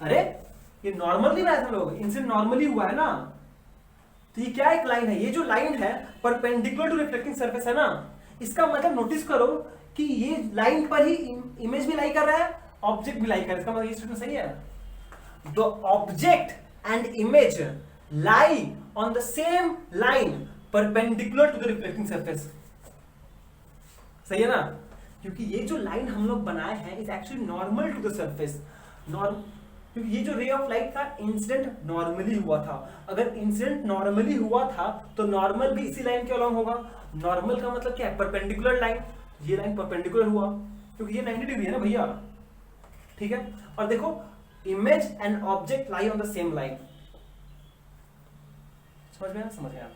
अरे ये नॉर्मल नहीं बनाया था लोग, इनसे नॉर्मली हुआ है ना। तो ये क्या एक लाइन है? ये जो लाइन है परपेंडिकुलर टू रिफ्लेक्टिंग सरफेस है ना, इसका मतलब नोटिस करो कि ये लाइन पर ही इमेज भी लाई कर रहा है, ऑब्जेक्ट भी लाई कर रहा है। इसका मतलब ये स्टेटमेंट सही है? The object and image lie on the same line perpendicular to the reflecting surface. सही है ना? क्योंकि ये जो लाइन हम लोग बनाए हैं is actually normal to the surface. क्योंकि ये जो रे ऑफ लाइट था इंसिडेंट नॉर्मली हुआ था। अगर इंसिडेंट नॉर्मली हुआ था तो नॉर्मल भी इसी लाइन के अलॉन्ग होगा। नॉर्मल का मतलब क्या है? Perpendicular line. ये लाइन परपेंडिकुलर हुआ क्योंकि ये 90 डिग्री है ना भैया। ठीक है, और देखो image and object lie on the same line. समझ में आया? समझ आया।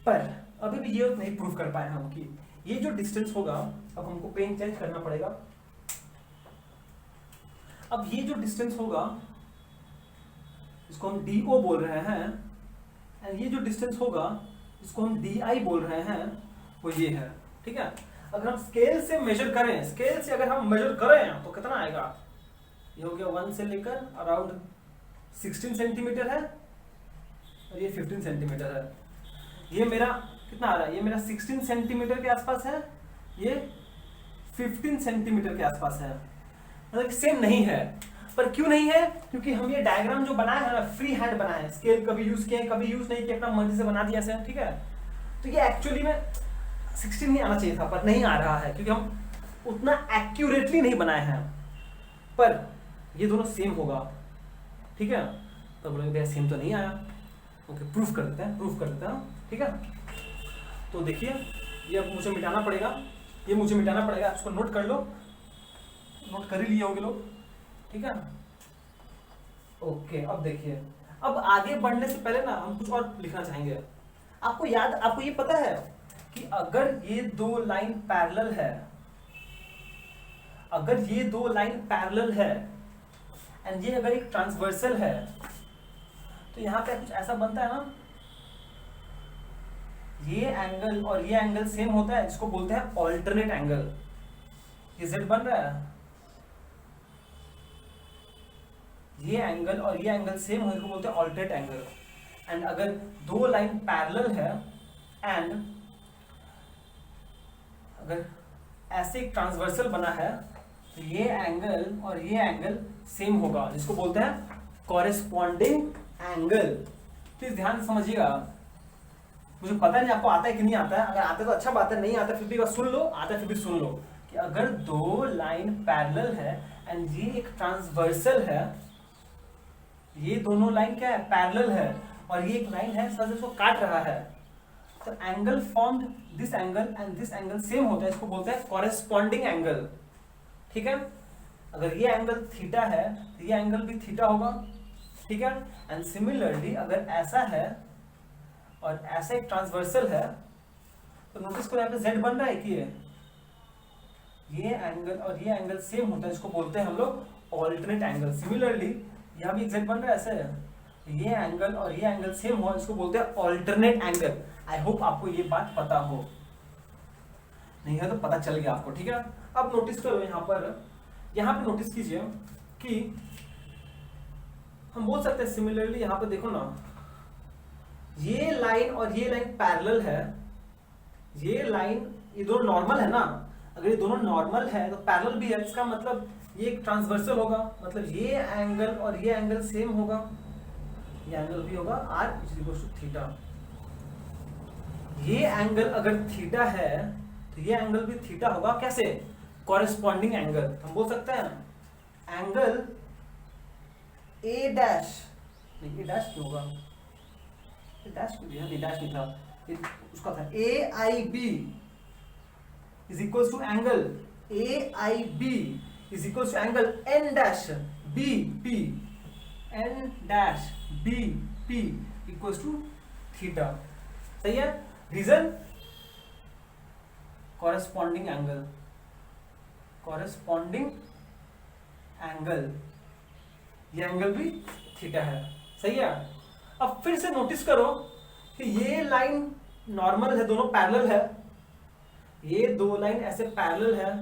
पर अभी भी ये नहीं प्रूव कर पाए हम कि ये जो डिस्टेंस होगा, अब हमको पेन चेंज करना पड़ेगा। अब ये जो डिस्टेंस होगा इसको हम DO बोल रहे हैं, एंड ये जो डिस्टेंस होगा इसको हम DI बोल रहे हैं, वो ये है। ठीक है, अगर हम स्केल से मेजर करें, स्केल से अगर हम मेजर करें तो कितना आएगा? ये हो गया 1 से लेकर अराउंड 16 सेंटीमीटर है, और ये 15 सेंटीमीटर है। ये मेरा कितना आ रहा है? ये मेरा 16 सेंटीमीटर के आसपास है, ये 15 सेंटीमीटर के आसपास है। मतलब सेम नहीं है। पर क्यों नहीं है? क्योंकि हम ये डायग्राम जो बनाए हैं ना, फ्री हैंड बनाए हैं, स्केल कभी यूज किए कभी यूज नहीं किया, अपना मर्जी से बना दिया ऐसे। ठीक है, तो ये एक्चुअली में 16 ही आना चाहिए था, पर नहीं आ रहा है क्योंकि हम उतना एक्यूरेटली नहीं बनाए हैं। पर ये दोनों सेम होगा। ठीक है, तो बोलेंगे भैया सेम तो नहीं आया। ओके, प्रूफ कर देते हैं। ठीक है, तो देखिए ये अब मुझे मिटाना पड़ेगा, ये मुझे मिटाना पड़ेगा। इसको नोट कर लो, नोट कर ही लिए होगे लोग। ठीक है, ओके। अब देखिए, अब आगे बढ़ने से पहले ना हम कुछ और लिखना चाहेंगे। आपको ये पता है कि अगर ये दो लाइन पैरेलल है, अगर ये दो लाइन पैरेलल है एंड ये अगर एक ट्रांसवर्सल है, तो यहां पे कुछ ऐसा बनता है ना, ये एंगल और ये एंगल सेम होता है, जिसको बोलते हैं ऑल्टरनेट एंगल। ये Z बन रहा है, ये एंगल और ये एंगल सेम होने को बोलते हैं ऑल्टरनेट एंगल। एंड अगर दो लाइन पैरेलल है एंड अगर ऐसे एक ट्रांसवर्सल बना है, तो ये एंगल और ये एंगल सेम होगा, जिसको बोलते हैं कॉरेस्पॉन्डिंग एंगल। प्लीज ध्यान से समझिएगा। मुझे पता नहीं आपको आता है कि नहीं आता है, अगर आता है तो अच्छा बात है, नहीं आता फिर भी सुन लो, आता है फिर भी सुन लो कि अगर दो लाइन पैरेलल है एंड ये एक ट्रांसवर्सल है, ये दोनों लाइन क्या है? पैरेलल है, और ये एक लाइन है सर इसको काट रहा है, तो angle formed this angle and this angle same होता है, इसको बोलते हैं कॉरेस्पॉन्डिंग एंगल। ठीक है, अगर ये एंगल थीटा है तो ये एंगल भी थीटा होगा। ठीक है, एंड सिमिलरली अगर ऐसा है और ऐसा एक ट्रांसवर्सल है, तो नोटिस करो यहाँ पे Z बन रहा है कि ये एंगल और ये एंगल सेम होता है, इसको बोलते हैं हम लोग ऑल्टरनेट एंगल। सिमिलरली यहाँ भी एग्जैक्ट बन रहा है ऐसे, ये एंगल और ये एंगल सेम हुआ, इसको बोलते हैं ऑल्टरनेट एंगल। आई होप आपको ये बात पता हो, नहीं है तो पता चल गया आपको, ठीक है। अब नोटिस करो यहाँ पे नोटिस कीजिए कि हम बोल सकते हैं सिमिलरली, यहाँ पे देखो ना, ये लाइन और ये लाइन पैरेलल है, ये लाइन, ये दोनों नॉर्मल है ना, अगर ये दोनों नॉर्मल है तो पैरेलल भी है, इसका मतलब ये एक ट्रांसवर्सल होगा, मतलब ये एंगल और ये एंगल सेम होगा, ये एंगल भी होगा r इक्वल्स टू थीटा। ये एंगल अगर थीटा है तो ये एंगल भी थीटा होगा, कैसे? Corresponding angle. हम बोल सकते हैं एंगल ए डैश, नहीं ए डैश क्यों होगा, ए डैश क्यों दिया, नहीं डैश नहीं था, उसका था A I B is equals to angle A I B is equals to angle N dash B P, N dash B P equals to theta. सही है? Reason corresponding angle, corresponding angle, ये angle भी theta है। सही है? अब फिर से नोटिस करो कि ये लाइन नॉर्मल है, दोनों पैरेलल है, ये दो लाइन ऐसे पैरेलल है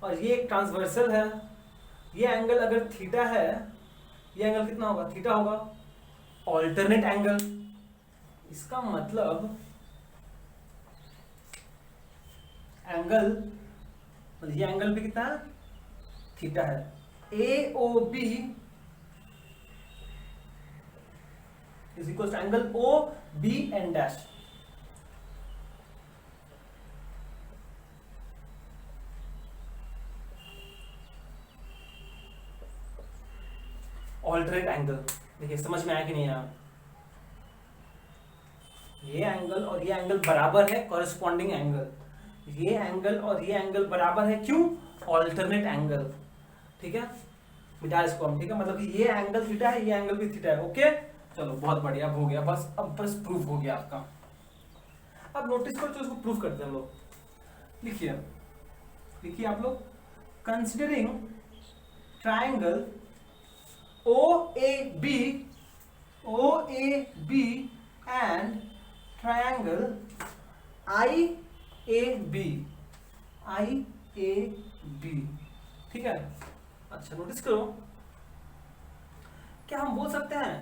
और ये एक ट्रांसवर्सल है। ये एंगल अगर थीटा है, ये एंगल कितना होगा? थीटा होगा, ऑल्टरनेट एंगल। इसका मतलब एंगल, ये एंगल भी कितना है? थीटा है। A O B is equal to angle O B N dash. Alternate angle, देखिए समझ में आया कि नहीं आया? ये एंगल और ये एंगल बराबर है, कॉरेस्पॉन्डिंग एंगल। ये एंगल और ये एंगल बराबर है, क्यों? Alternate angle. ठीक है, मिटा इसको हम, ठीक है, मतलब कि ये एंगल थीटा है, ये एंगल भी थीटा है। ओके, चलो बहुत बढ़िया, अब हो गया, बस अब बस प्रूफ हो गया आपका। अब नोटिस करो तो इसको प्रूफ करते हैं हम लोग। लिखिए, लिखिए आप लोग, considering triangle OAB and triangle IAB, ठीक है। अच्छा नोटिस करो, क्या हम बोल सकते हैं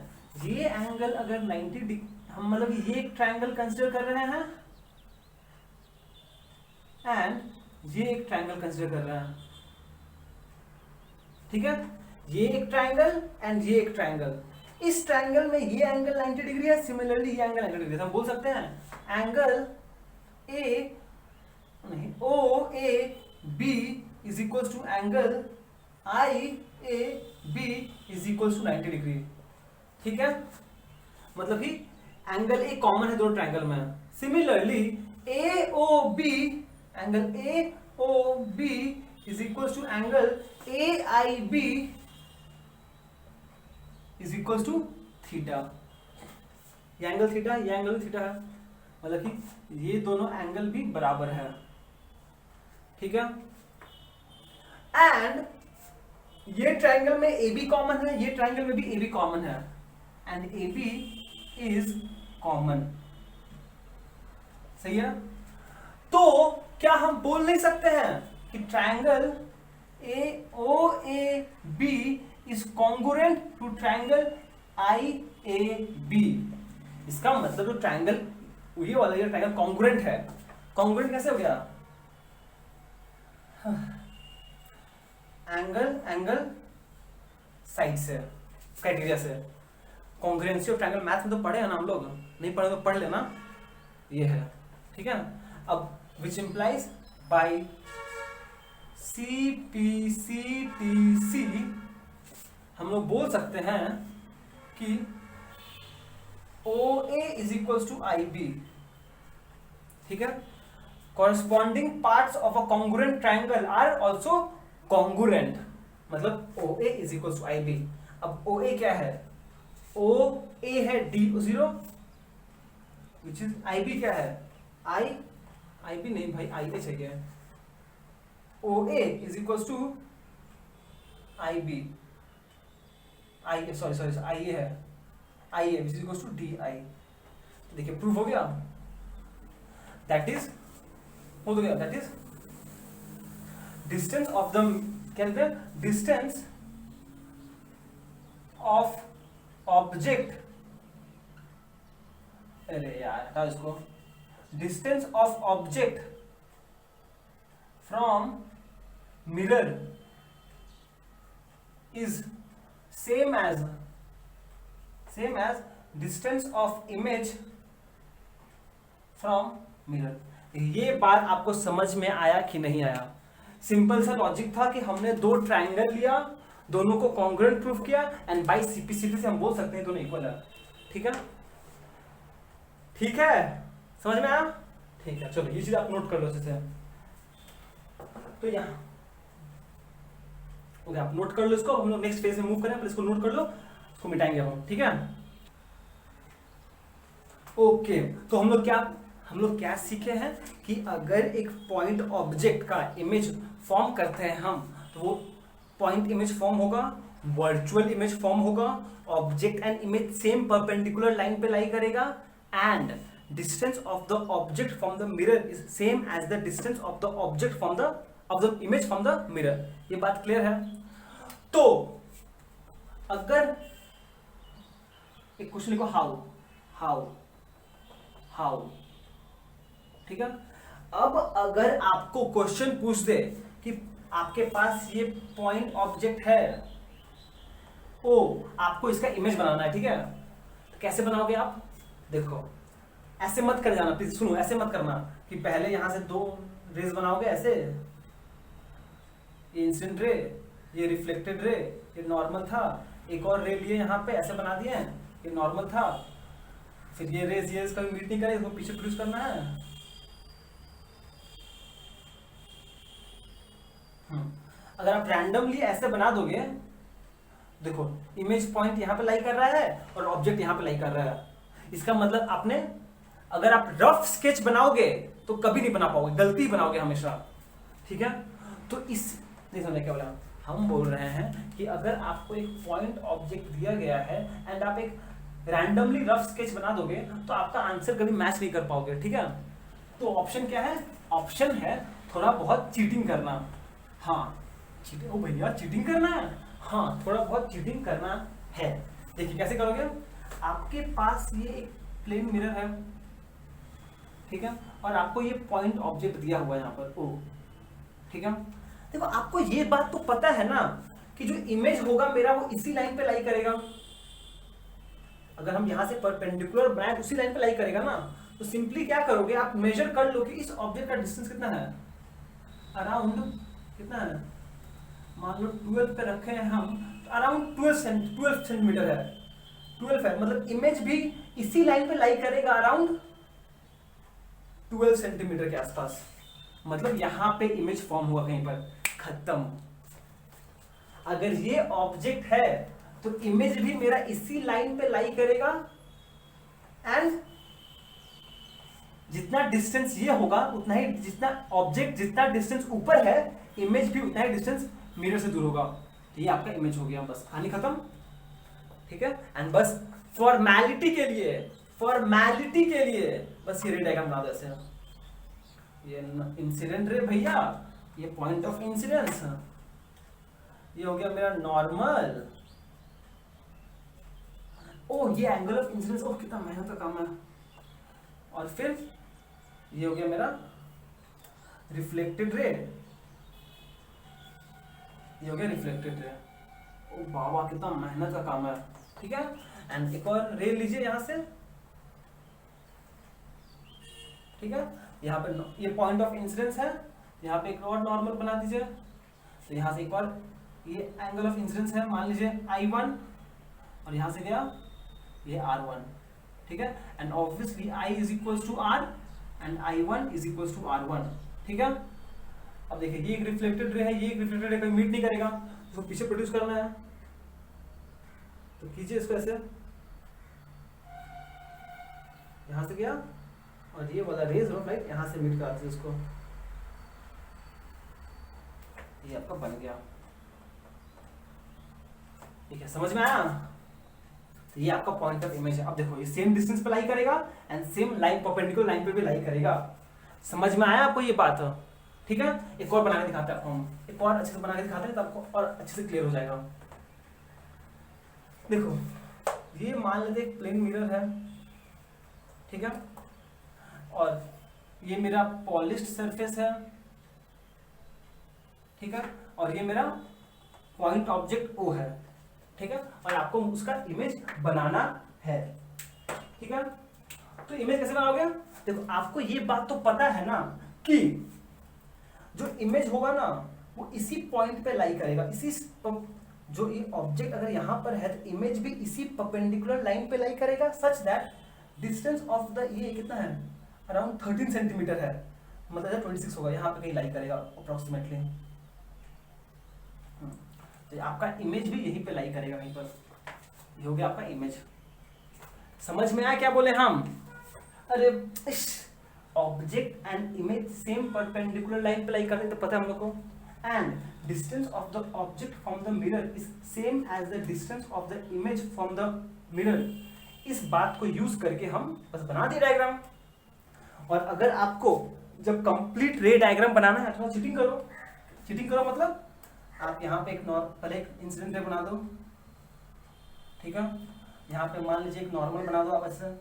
ये एंगल अगर 90 डिग्री, हम मतलब ये एक ट्राइंगल कंसिडर कर रहे हैं एंड ये एक ट्राइंगल कंसिडर कर रहे हैं, ठीक है, ये एक ट्राइंगल एंड ये एक ट्राइंगल। इस ट्राइंगल में ये एंगल 90 डिग्री है, सिमिलरली ये एंगल 90 डिग्री है। हम बोल सकते हैं एंगल ए नहीं O A B is equal to angle I A B is equal to 90 degree. ठीक है, मतलब कि एंगल ए कॉमन है दोनों ट्राइंगल में। Similarly A O B, angle A O B is equal to angle A I B is equal to theta. ये angle theta, ये angle theta है, मतलब कि ये दोनों एंगल भी बराबर है। ठीक है, एंड ये ट्राइंगल में ए बी कॉमन है, ये ट्राइंगल में भी ए बी कॉमन है, and A B is common. सही है, तो क्या हम बोल नहीं सकते हैं कि triangle A O A B is congruent to triangle IAB। इसका मतलब जो ट्राइंगल, ये वाला ये ट्राइंगल कॉन्ग्रुएंट है। कॉन्ग्रुएंट कैसे हो गया? एंगल साइड से, क्राइटेरिया से। कॉन्ग्रुएंसी ऑफ ट्राइंगल मैथ में तो पढ़े हैं ना हम लोग, नहीं पढ़े तो पढ़ लेना, ये है। ठीक है, अब विच इंप्लाइज बाय CPCTC हम लोग बोल सकते हैं कि OA is equal to IB। ठीक है, corresponding parts of a congruent triangle are also congruent, मतलब OA is equal to IB। अब OA क्या है? OA है D0, विच इज IB क्या है? IB नहीं भाई, IA चाहिए। O A is equal to I B, I sorry I A है, I A is equal to D I. देखिए प्रूफ हो गया, दैट इज हो गया, that is distance of the, क्या कहते हैं, डिस्टेंस ऑफ ऑब्जेक्ट, अरे यार हटा इसको, distance of object from mirror is same as distance of image from mirror. ये बात आपको समझ में आया कि नहीं आया? सिंपल सा लॉजिक था कि हमने दो ट्राइंगल लिया, दोनों को कॉन्ग्रुएंट प्रूफ किया एंड बाय सीपीसीटी से हम बोल सकते हैं दोनों इक्वल है। ठीक है, ठीक है, समझ में आया? ठीक है, चलो ये चीज आप नोट कर लो जैसे, तो यहाँ ओके आप नोट कर लो इसको, हम लोग नेक्स्ट फेज में मूव करें, पर इसको नोट कर लो, इसको मिटाएंगे हम। ठीक है, ओके तो हम लोग क्या सीखे हैं कि अगर एक पॉइंट ऑब्जेक्ट का इमेज फॉर्म करते हैं हम, तो वो पॉइंट इमेज फॉर्म होगा, वर्चुअल इमेज फॉर्म होगा, object and image same perpendicular line पे लाई करेगा, and distance of the object from the mirror is same as the distance of the object from the image from the mirror. ये बात clear है? तो अगर एक question लिखो, how, ठीक है। अब अगर आपको क्वेश्चन पूछ दे कि आपके पास ये पॉइंट ऑब्जेक्ट है, आपको इसका इमेज बनाना है, ठीक है, तो कैसे बनाओगे आप? देखो ऐसे मत कर जाना, प्लीज सुनो, ऐसे मत करना कि पहले यहां से दो रेज बनाओगे ऐसे, ये इंसिडेंट रे, ये रिफ्लेक्टेड रे, ये नॉर्मल था, एक और रे लिए यहाँ पे ऐसे बना दिए, ये नॉर्मल था, फिर ये रेज ये इसका मीट नहीं करे, इसको पीछे प्रोड्यूस करना है। अगर आप रैंडमली ऐसे बना दोगे, देखो इमेज पॉइंट यहाँ पे लाई कर रहा है और ऑब्जेक्ट यहाँ पे लाई कर रहा है, इसका मतलब आपने, अगर आप रफ स्केच बनाओगे तो कभी नहीं बना पाओगे, गलती बनाओगे हमेशा। ठीक है, तो इस नहीं समझे क्या बोला, हम बोल रहे हैं कि अगर आपको एक पॉइंट ऑब्जेक्ट दिया गया है एंड आप एक रैंडमली रफ स्केच बना दोगे तो आपका आंसर कभी मैच नहीं कर पाओगे। ठीक है, तो ऑप्शन क्या है? ऑप्शन है थोड़ा बहुत चीटिंग करना। हाँ चीटिंग, ओ भैया चीटिंग करना है, हाँ थोड़ा बहुत चीटिंग करना है। देखिए कैसे करोगे, आपके पास ये एक प्लेन मिरर है, ठीक है, और आपको ये पॉइंट ऑब्जेक्ट दिया हुआ है यहाँ पर ओ, ठीक है। देखो आपको ये बात तो पता है ना कि जो इमेज होगा मेरा वो इसी लाइन पे लाई करेगा, अगर हम यहाँ से परपेंडिकुलर बनाए उसी लाइन पे लाई करेगा ना, तो सिंपली क्या करोगे, आप मेजर कर लो कि इस ऑब्जेक्ट का डिस्टेंस कितना है, अराउंड कितना है, मान लो 12 पे रखे हैं हम, तो अराउंड 12 सेंटीमीटर है, 12 है, मतलब इमेज भी इसी लाइन पे लाई करेगा अराउंड 12 सेंटीमीटर के आसपास, मतलब यहां पे इमेज फॉर्म हुआ कहीं पर, खत्म। अगर ये ऑब्जेक्ट है तो इमेज भी मेरा इसी लाइन पे लाई करेगा, एंड जितना डिस्टेंस ये होगा उतना ही, जितना ऑब्जेक्ट जितना डिस्टेंस ऊपर है, इमेज भी उतना ही डिस्टेंस मिरर से दूर होगा। तो ये आपका इमेज हो गया, बस कहानी खत्म। ठीक है, एंड बस फॉर्मेलिटी के लिए बस ये रे डायग्राम बना दो ऐसे, ये इंसिडेंट रे भैया, ये पॉइंट ऑफ इंसिडेंस, ये हो गया मेरा नॉर्मल, ओ ये एंगल ऑफ इंसिडेंस, ओ कितना मेहनत का काम है, और फिर ये हो गया मेरा रिफ्लेक्टेड रे, ये हो गया रिफ्लेक्टेड रे, ओ बाबा कितना मेहनत का काम है। ठीक है, एंड एक और रे लीजिए यहां से, ठीक है, यहाँ पे ये पॉइंट ऑफ इंसिडेंस है, यहाँ पे एक और नॉर्मल बना दीजिए, तो यहाँ से एक और ये एंगल ऑफ इंसिडेंस है, मान लीजिए I1, और यहाँ से गया ये R1, ठीक है, and obviously I is equal to R and I1 is equal to R1। ठीक है, अब देखिए ये एक रिफ्लेक्टेड रे है, ये एक रिफ्लेक्टेड रे, कोई मीट नहीं करेगा, इसको पीछे प्रोड्यूस करना है, तो कीजिए इसको ऐसे, यहाँ से गया और ये वाला रेज ऑफ लाइट यहाँ से मीट कराते हैं इसको, ये आपका बन गया, ठीक है, समझ में आया? तो ये आपका पॉइंट ऑफ इमेज है। अब देखो ये सेम डिस्टेंस पे लाई करेगा and same line perpendicular line पे भी लाई करेगा। समझ में आया आपको ये बात? ठीक है, एक और बना के दिखाते हैं आपको हम, एक और अच्छे से बना के दिखाते हैं तो आपको और अच्छे से क्लियर हो जाएगा। देखो ये मान लेते एक प्लेन मिरर है, ठीक है, और ये मेरा पॉलिश्ड सरफेस है, ठीक है, और ये मेरा पॉइंट ऑब्जेक्ट O है, ठीक है, और आपको उसका इमेज बनाना है, ठीक है। तो इमेज कैसे बनाओगे? देखो आपको ये बात तो पता है ना कि जो इमेज होगा ना वो इसी पॉइंट पे लाई करेगा, इसी जो ये ऑब्जेक्ट अगर यहाँ पर है तो इमेज भी इसी परपेंडिकुलर लाइन पे लाई करेगा, such that distance of the ये कितना है, अराउंड 13 सेंटीमीटर है, मतलब 26 होगा, यहाँ पे कहीं लाई करेगा अप्रोक्सीमेटली। तो आपका इमेज भी यहीं पे लाई करेगा, वहीं पर। ये हो गया आपका इमेज। समझ में आया क्या बोले हम? अरे object and image same perpendicular line पे लाई करते तो पता है हम लोग को, and distance of the object from the mirror is same as the distance of the image from the mirror. इस बात को यूज करके हम बस बना दिए डायग्राम। और अगर आपको जब कंप्लीट रे डायग्राम बनाना है थोड़ा चीटिंग करो। चीटिंग करो मतलब आप यहाँ पे पहले एक इंसिडेंट रे बना दो, ठीक है, यहाँ पे मान लीजिए एक नॉर्मल बना दो आप ऐसे,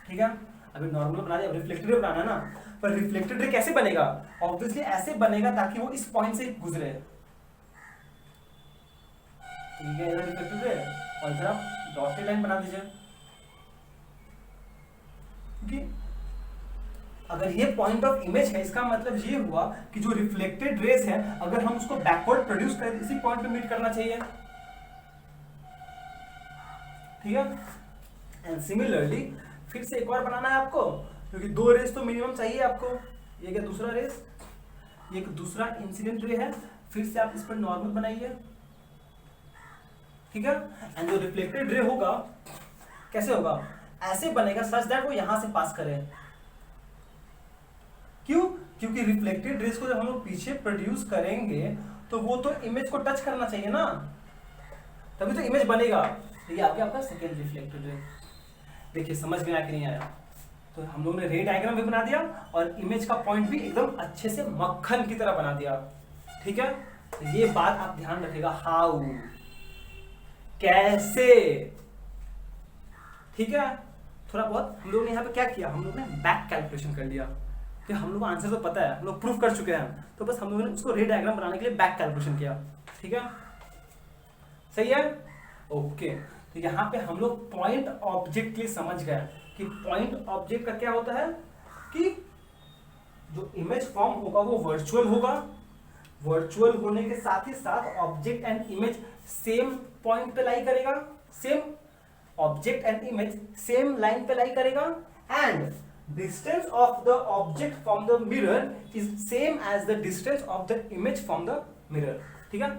ठीक है। अभी नॉर्मल बना दिया, अब रिफ्लेक्टेड रे बनाना ना, पर रिफ्लेक्टेड रे कैसे बनेगा? ऑब्वियसली ऐसे बनेगा ताकि वो इस पॉइंट से गुजरे, ठीक है, इधर रिफ्लेक्टेड रे और इधर आप डॉटेड लाइन बना दीजिए, क्योंकि अगर ये पॉइंट ऑफ इमेज है इसका मतलब ये हुआ कि जो रिफ्लेक्टेड रेज है अगर हम उसको बैकवर्ड प्रोड्यूस करें इसी पॉइंट पे मीट करना चाहिए, ठीक है। एंड सिमिलरली फिर से एक और बनाना है आपको, क्योंकि 2 रेज तो मिनिमम चाहिए आपको। ये क्या दूसरा रेज, ये एक दूसरा इंसिडेंट रे है, फिर से आप इस पर नॉर्मल बनाइए, ठीक है। एंड जो रिफ्लेक्टेड रे होगा कैसे होगा? ऐसे बनेगा सच दैट वो यहां से पास करे। क्यों? क्योंकि रिफ्लेक्टेड रेज को जब हम लोग पीछे प्रोड्यूस करेंगे तो वो तो इमेज को टच करना चाहिए ना, तभी तो इमेज बनेगा। तो ये आपका सेकेंड रिफ्लेक्टेड रे। देखिए समझ में आया कि नहीं आया? तो हम लोगों ने रे डायग्राम भी बना दिया और इमेज का पॉइंट भी एकदम अच्छे से मक्खन की तरह बना दिया, ठीक है। तो ये बात आप ध्यान रखिएगा, हाउ, कैसे, ठीक है। थोड़ा बहुत हम लोगों ने यहाँ पे क्या किया, हम लोग ने बैक कैलकुलेशन कर लिया कि हम लोग को आंसर तो पता है, हम लोग प्रूफ कर चुके हैं, तो बस हम लोगों ने उसको रे डायग्राम बनाने के लिए बैक कैलकुलेशन किया, ठीक है, सही है, ओके। तो यहाँ पे हम लोग पॉइंट ऑब्जेक्ट के लिए समझ गए कि पॉइंट ऑब्जेक्ट का क्या होता है कि जो इमेज फॉर्म होगा वो वर्चुअल होगा, वर्चुअल होने के साथ ही साथ object and image same point पे लाई करेगा, same object and image same line पे लाई करेगा, and distance of the object from the mirror is same as the distance of the image from the mirror, ठीक है,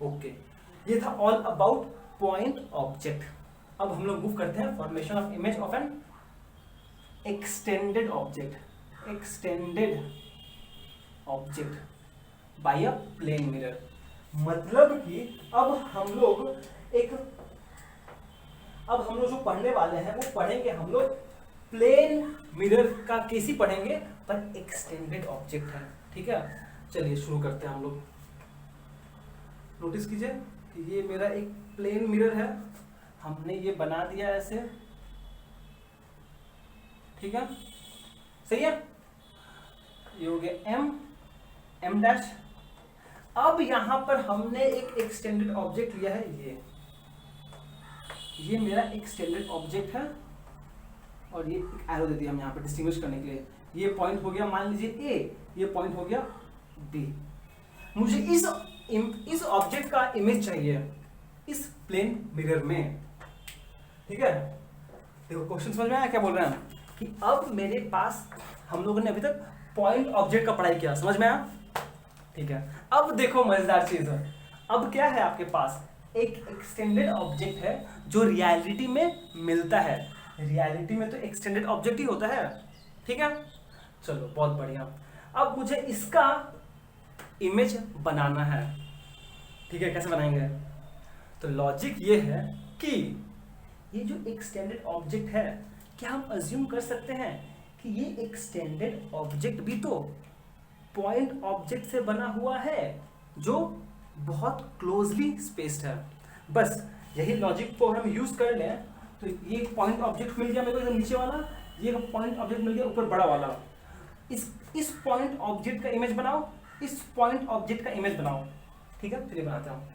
okay. ये था all about point object. अब हम लोग move करते हैं formation of image of an extended object. Extended object by a plane mirror, मतलब कि अब हम लोग जो पढ़ने वाले हैं वो पढ़ेंगे हम लोग प्लेन मिरर का केस ही पढ़ेंगे, पर एक्सटेंडेड ऑब्जेक्ट है, ठीक है। चलिए शुरू करते हैं हम लोग। नोटिस कीजिए कि ये मेरा एक प्लेन मिरर है, हमने ये बना दिया ऐसे, ठीक है, सही है। ये हो गया एम डैश। अब यहां पर हमने एक एक्सटेंडेड ऑब्जेक्ट लिया है, ये मेरा एक्सटेंडेड ऑब्जेक्ट है, और ये एक एरो दे दिया हम यहाँ पर डिस्टिंग्विश करने के लिए। ये पॉइंट हो गया मान लीजिए A, ये पॉइंट हो गया B। मुझे इस ऑब्जेक्ट का इमेज चाहिए इस प्लेन मिरर में, ठीक है। देखो क्वेश्चन समझ में आया क्या बोल रहे हैं कि अब मेरे पास, हम लोगों ने अभी तक पॉइंट ऑब्जेक्ट का पढ़ाई किया, समझ में आया, ठीक है। अब देखो मजेदार चीज है, अब क्या है आपके पास एक एक्सटेंडेड ऑब्जेक्ट है जो रियलिटी में मिलता है। रियलिटी में तो एक्सटेंडेड ऑब्जेक्ट ही होता है, ठीक है। चलो बहुत बढ़िया। अब मुझे इसका इमेज बनाना है। ठीक है, कैसे बनाएंगे? तो लॉजिक ये है कि ये जो एक्सटेंडेड ऑब्जेक्ट है, क्या हम अज्यूम कर सकते हैं कि ये एक्सटेंडेड ऑब्जेक्ट भी तो पॉइंट ऑब्जेक्ट से बना हुआ है जो बहुत क्लोजली स्पेस्ड है। बस यही लॉजिक को हम यूज कर लें तो ये पॉइंट ऑब्जेक्ट मिल गया मेरे को एकदम नीचे वाला, ये पॉइंट ऑब्जेक्ट मिल गया ऊपर बड़ा वाला। इस पॉइंट ऑब्जेक्ट का इमेज बनाओ, इस पॉइंट ऑब्जेक्ट का इमेज बनाओ। ठीक है, चलिए बनाते हैं।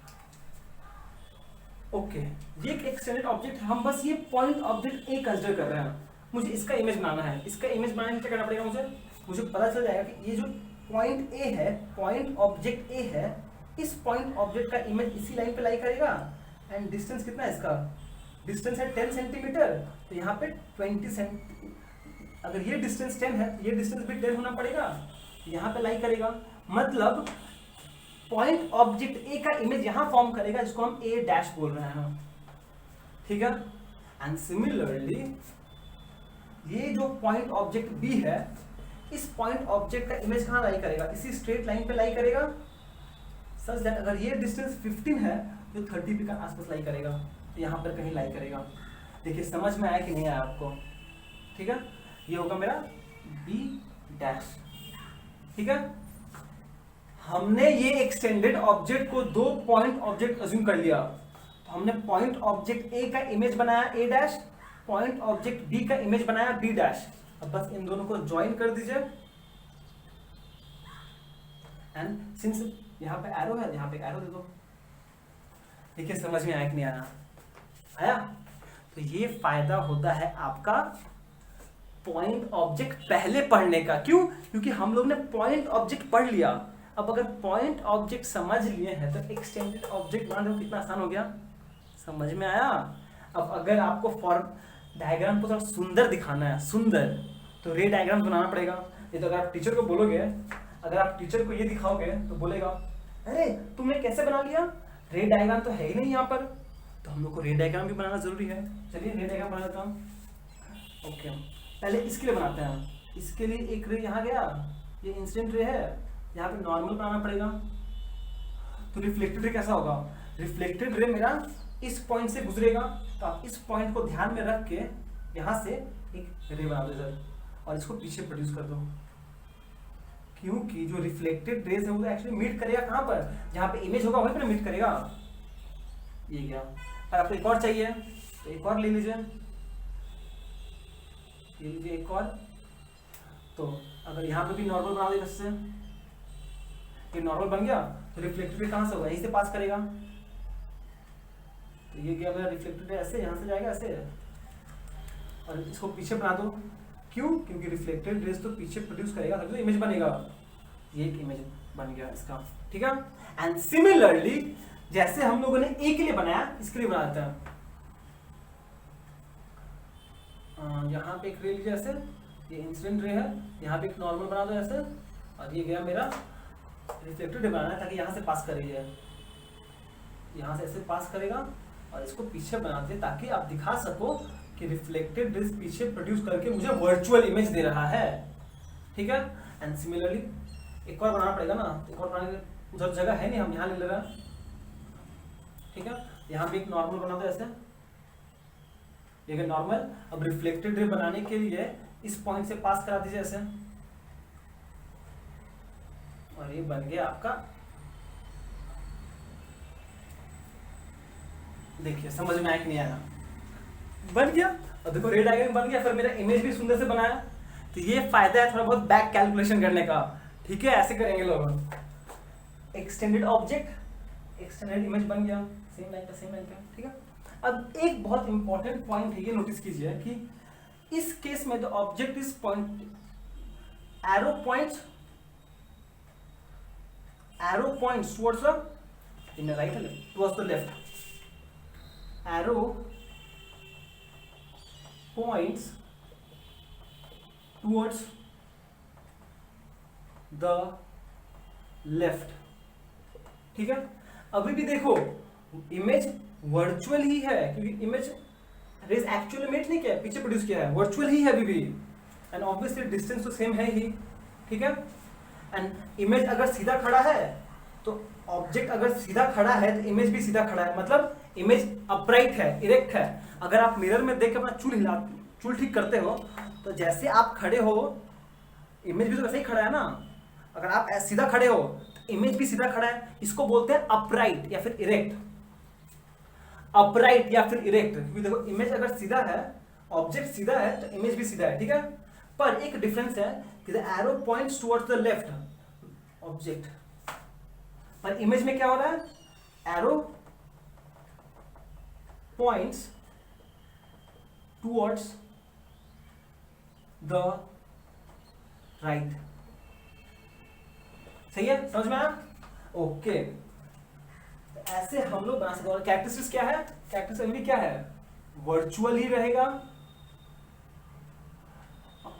ओके, ये एक एक्सटेंडेड ऑब्जेक्ट है, हम बस ये पॉइंट ऑब्जेक्ट ए कंसीडर कर रहे हैं। मुझे इसका इमेज बनाना है। इसका इमेज बनाने के लिए क्या करना पड़ेगा? मुझे पता चल जाएगा कि ये जो पॉइंट ए है, पॉइंट ऑब्जेक्ट ए है, इस पॉइंट ऑब्जेक्ट का इमेज इसी लाइन पे लाई करेगा। एंड डिस्टेंस कितना है इसका? डिस्टेंस है 10 सेंटीमीटर, तो यहाँ पे 20 सेंटीमीटर। अगर ये डिस्टेंस 10 है तो ये डिस्टेंस भी 10 होना पड़ेगा, यहाँ पे लाई करेगा। मतलब पॉइंट ऑब्जेक्ट ए का इमेज यहां फॉर्म करेगा, जिसको हम ए डैश बोल रहे हैं। ठीक है, एंड सिमिलरली ये जो पॉइंट ऑब्जेक्ट बी है, इस पॉइंट ऑब्जेक्ट का इमेज कहां लाई करेगा? इसी स्ट्रेट लाइन पे लाई करेगा, सच दैट अगर ये डिस्टेंस 15 है तो 30 के आसपास लाई करेगा, तो यहां पर कहीं लाई करेगा। देखिए समझ में आया कि नहीं आया आपको? ठीक है, ये होगा मेरा बी डैश। ठीक है, हमने ये एक्सटेंडेड ऑब्जेक्ट को दो पॉइंट ऑब्जेक्ट अज्यूम कर लिया। तो हमने पॉइंट ऑब्जेक्ट ए का इमेज बनाया ए डैश, पॉइंट ऑब्जेक्ट बी का इमेज बनाया बी डैश। अब बस इन दोनों को ज्वाइन कर दीजिए। एंड सिंस यहाँ पे एरो है, यहाँ पे एरो दे दो। देखिए समझ में आया कि नहीं आया? आया? तो ये फायदा होता है आपका पॉइंट ऑब्जेक्ट पहले पढ़ने का। क्यों? क्योंकि हम लोग ने पॉइंट ऑब्जेक्ट पढ़ लिया। अब अगर पॉइंट ऑब्जेक्ट समझ लिए हैं तो एक्सटेंडेड ऑब्जेक्ट मान लो कितना आसान हो गया। समझ में आया? अब अगर आपको फॉर्म डायग्राम को थोड़ा सुंदर दिखाना है, सुंदर, तो रे डायग्राम बनाना पड़ेगा। ये तो अगर आप टीचर को बोलोगे, अगर आप टीचर को ये दिखाओगे तो बोलेगा अरे तुमने कैसे बना लिया, रे डायग्राम तो है ही नहीं यहाँ पर। तो हम लोग को रे डायग्राम भी बनाना जरूरी है। चलिए रे डायग्राम बना लेता हूँ। ओके, पहले इसके लिए बनाते हैं। इसके लिए एक रे यहाँ गया, ये इंसिडेंट रे है, यहाँ पे नॉर्मल बनाना पड़ेगा। तो रिफ्लेक्टेड रे कैसा होगा? रिफ्लेक्टेड रे मेरा इस पॉइंट से गुजरेगा, तो आप इस पॉइंट को ध्यान में रख के यहाँ से एक रे बना दो इधर, और इसको पीछे प्रोड्यूस कर दो। क्योंकि जो रिफ्लेक्टेड रेज है वो एक्चुअली मीट करेगा कहाँ पर? जहाँ पे इमेज होगा वहीं पर मीट करेगा। ये गया। और आपको एक और चाहिए तो एक और ले लीजिए, ये लीजिए एक और। तो अगर यहाँ पे भी नॉर्मल बना देगा, इससे ये नॉर्मल बन गया, तो रिफ्लेक्टेड रे कहाँ से होगा? यहीं से पास करेगा। तो ये गया मेरा रिफ्लेक्टेड रे, ऐसे यहाँ से जाएगा ऐसे, और इसको पीछे बना दो। क्यों? क्योंकि रिफ्लेक्टेड रेज तो पीछे प्रोड्यूस करेगा तभी तो इमेज बनेगा। ये एक इमेज बन गया इसका। ठीक है, एंड सिमिलरली जैसे हम लोगों ने ए के लिए बनाया, इसके लिए बनाते हैं। यहाँ पे एक रे लीजिए ऐसे, ये इंसिडेंट रे है, यहाँ पे एक नॉर्मल बना दो ऐसे, और ये गया मेरा रिफ्लेक्टेड रे बनाना है ताकि यहाँ से पास करेगा, यहाँ से ऐसे पास करेगा, और इसको पीछे बना दे ताकि आप दिखा सको कि रिफ्लेक्टेड रेज पीछे प्रोड्यूस करके मुझे वर्चुअल इमेज दे रहा है। ठीक है, एंड सिमिलरली एक और बनाना पड़ेगा ना, एक और बनाने के उधर जगह है नहीं, हम यहाँ ले ले रहे हैं। ठीक है, यहाँ भी एक नॉर्मल बना दो ऐसे, ये नॉर्मल। अब रिफ्लेक्टेड रे बनाने के लिए इस पॉइंट से पास करा दीजिए ऐसे, और ये बन गया आपका। देखिए समझ में आया कि नहीं आया? बन गया। और देखो रे डायग्राम बन गया, फिर मेरा इमेज भी सुंदर से बनाया। तो ये फायदा है थोड़ा बहुत बैक कैलकुलेशन करने का। ठीक है, ऐसे करेंगे लोग। एक्सटेंडेड ऑब्जेक्ट, एक्सटेंडेड इमेज बन गया, सेम लाइन का सेम लाइन का। ठीक है, अब एक बहुत इंपॉर्टेंट पॉइंट है, ये नोटिस कीजिए कि इस केस में the object is point, arrow points towards the, इन राइट और left, towards the left. Arrow points towards the left। ठीक है, अभी भी देखो इमेज वर्चुअल ही है, क्योंकि इमेज रेज एक्चुअल इमेज नहीं किया है, पीछे प्रोड्यूस किया है, वर्चुअल ही है अभी भी, एंड ऑब्वियसली डिस्टेंस तो सेम है ही। ठीक है, एंड इमेज अगर सीधा खड़ा है तो ऑब्जेक्ट अगर सीधा खड़ा है तो इमेज भी सीधा खड़ा है, मतलब इमेज अपराइट है, इरेक्ट है। अगर आप मिरर में देख के अपना चूल ठीक करते हो तो जैसे आप खड़े हो इमेज भी तो वैसे ही खड़ा है ना। अगर आप सीधा खड़े हो तो इमेज भी सीधा खड़ा है। इसको बोलते हैं अपराइट या फिर इरेक्ट। अपराइट या फिर इरेक्ट, क्योंकि देखो इमेज अगर सीधा है, ऑब्जेक्ट सीधा है तो इमेज भी सीधा है, ठीक है। पर एक डिफरेंस है कि the arrow points towards the left object, पर इमेज में क्या हो रहा है, arrow points towards the right. सही है, समझ में आया? ओके, ऐसे हम लोग बना सकते हैं। कैरेक्टरिस्टिक्स क्या है, कैरेक्टरिस्टिक्स क्या है, वर्चुअल ही रहेगा,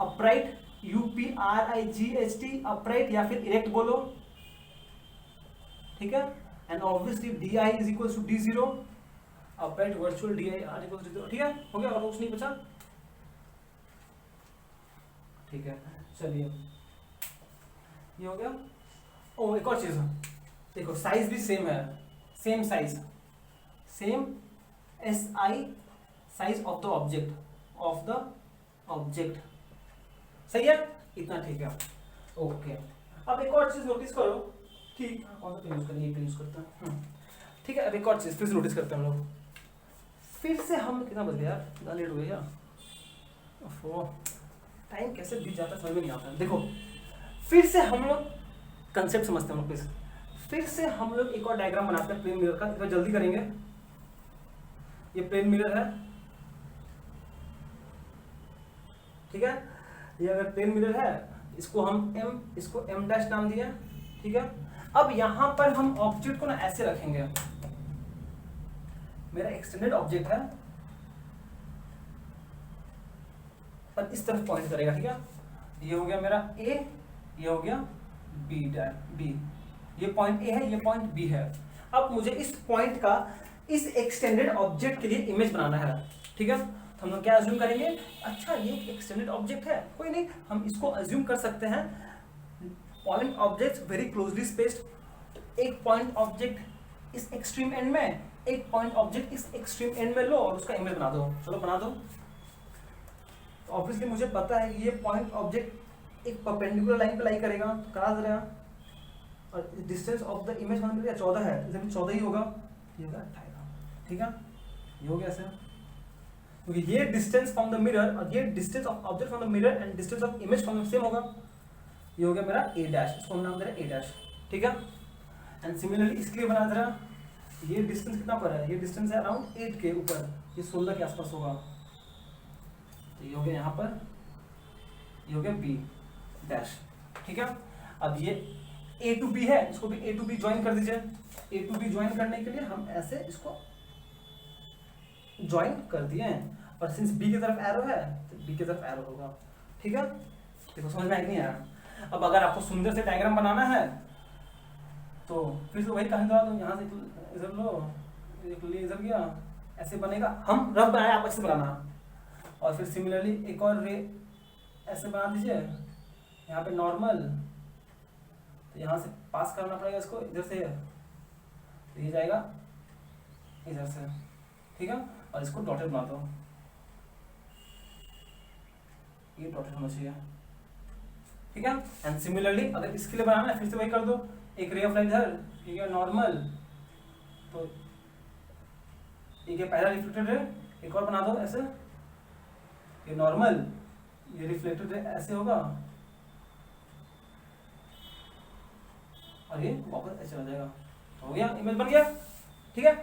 अपराइट, UPRIGHT अपराइट या फिर इरेक्ट बोलो, ठीक है। And obviously DI is equal to D0, upright virtual DI are equal to D0, ठीक है। हो गया, और कुछ नहीं बचा, ठीक है। चलिए ये हो गया। ओ एक और चीज देखो, साइज भी सेम है, same size, same SI size of the object, सही है, इतना ठीक है। ओके, अब एक और चीज नोटिस करो, ठीक, कौन सा पेन यूज करें, ये पेन यूज करते हैं, ठीक है। अब एक और चीज फिर से नोटिस करते हैं हम लोग, फिर से हम कितना बज गया यार, इतना लेट हो गया यार, टाइम कैसे बीत जाता है समझ में नहीं आता। देखो फिर से हम लोग कंसेप्ट समझते हैं हम लोग, फिर से हम लोग एक और डायग्राम बनाते हैं प्लेन मिरर का, इतना जल्दी करेंगे। ये प्लेन मिरर है, ठीक है। ये अगर प्लेन मिरर है, इसको हम इसको M डैश नाम दिया, ठीक है। अब यहां पर हम ऑब्जेक्ट को ना ऐसे रखेंगे, मेरा एक्सटेंडेड ऑब्जेक्ट है पर इस तरफ पॉइंट करेगा, ठीक है। ये हो गया मेरा A, ये हो गया B, ये पॉइंट A है, ये पॉइंट B है। अब मुझे इस पॉइंट का इस एक्सटेंडेड ऑब्जेक्ट के लिए इमेज बनाना है, ठीक है। तो हम लोग क्या अज्यूम करेंगे, अच्छा ये एक एक्सटेंडेड ऑब्जेक्ट है, कोई नहीं, हम इसको अज्यूम कर सकते हैं point objects very closely spaced. एक पॉइंट ऑब्जेक्ट इस एक्सट्रीम एंड में, एक पॉइंट ऑब्जेक्ट इस एक्सट्रीम एंड में लो और उसका इमेज बना दो। चलो बना दो। ऑब्वियसली मुझे पता है कि ये पॉइंट ऑब्जेक्ट एक परपेंडिकुलर लाइन पे लाई करेगा, तो करा दे रहा, और डिस्टेंस ऑफ द इमेज मान लीजिए 14 है, इसे भी 14 ही होगा, ये होगा 18, ठीक है। ये हो गया ऐसे, क्योंकि ये डिस्टेंस फ्रॉम द मिरर और ये distance of object from the mirror and distance of image from the same होगा। ये हो गया मेरा A डैश, इसको हम नाम दे रहे हैं A डैश, ठीक है। एंड सिमिलरली इसके लिए बना दे रहा, ये डिस्टेंस कितना पर है, ये डिस्टेंस है अराउंड 8 के ऊपर, ये 16 के आसपास होगा। तो ये हो गया यहाँ पर, ये हो गया B डैश, ठीक है। अब ये A to B है, इसको भी A to B ज्वाइन कर दीजिए। A to B ज्वाइन करने के लिए हम ऐसे इसको ज्वाइन कर दिए हैं, और सिंस B की तरफ एरो है तो B की तरफ एरो होगा, ठीक है। देखो समझ में आई नहीं आया। अब अगर आपको सुंदर से डायग्राम बनाना है तो फिर से वही कहानी दोहरा दो, यहाँ से इधर लो, इधर गया, ऐसे बनेगा। हम रफ बनाए, आप अच्छे से बनाना। और फिर सिमिलरली एक और रे ऐसे बना दीजिए, यहाँ पे नॉर्मल, तो यहाँ से पास करना पड़ेगा इसको इधर से, तो ये जाएगा इधर से, ठीक है। और इसको डॉटेड बना दो, ये डॉटेड होना चाहिए, ठीक है। एंड सिमिलरली अगर इसके लिए बनाना है फिर से वही कर दो, एक रे ऑफ लाइट इधर, ठीक है, नॉर्मल, तो ये पहला रिफ्लेक्टेड रे, एक और बना दो ऐसे, ये नॉर्मल, ये रिफ्लेक्टेड रे ऐसे होगा, और ये वापस ऐसे हो जाएगा, हो गया, इमेज बन गया, ठीक है।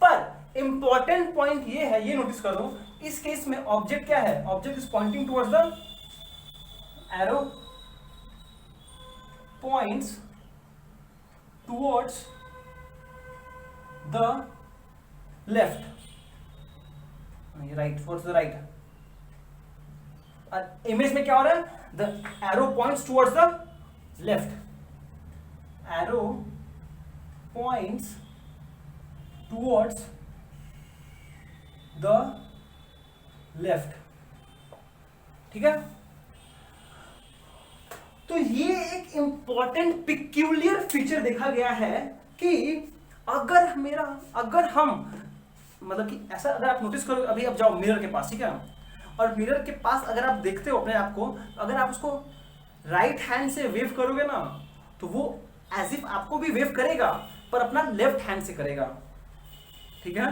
पर इंपॉर्टेंट पॉइंट ये है, ये नोटिस करो, इस केस में ऑब्जेक्ट क्या है, object is pointing towards the arrow points towards the left, right, towards the right। Image में क्या हो रहा है, the arrow points towards the left, arrow points towards the left, ठीक है। तो ये एक इंपॉर्टेंट पिक्यूलियर फीचर देखा गया है कि अगर हम मतलब कि ऐसा, अगर आप नोटिस करो, अभी आप जाओ मिरर के पास, ठीक है, और मिरर के पास अगर आप देखते हो अपने आप को, अगर आप उसको राइट हैंड से वेव करोगे ना, तो वो एज इफ आपको भी वेव करेगा, पर अपना लेफ्ट हैंड से करेगा, ठीक है।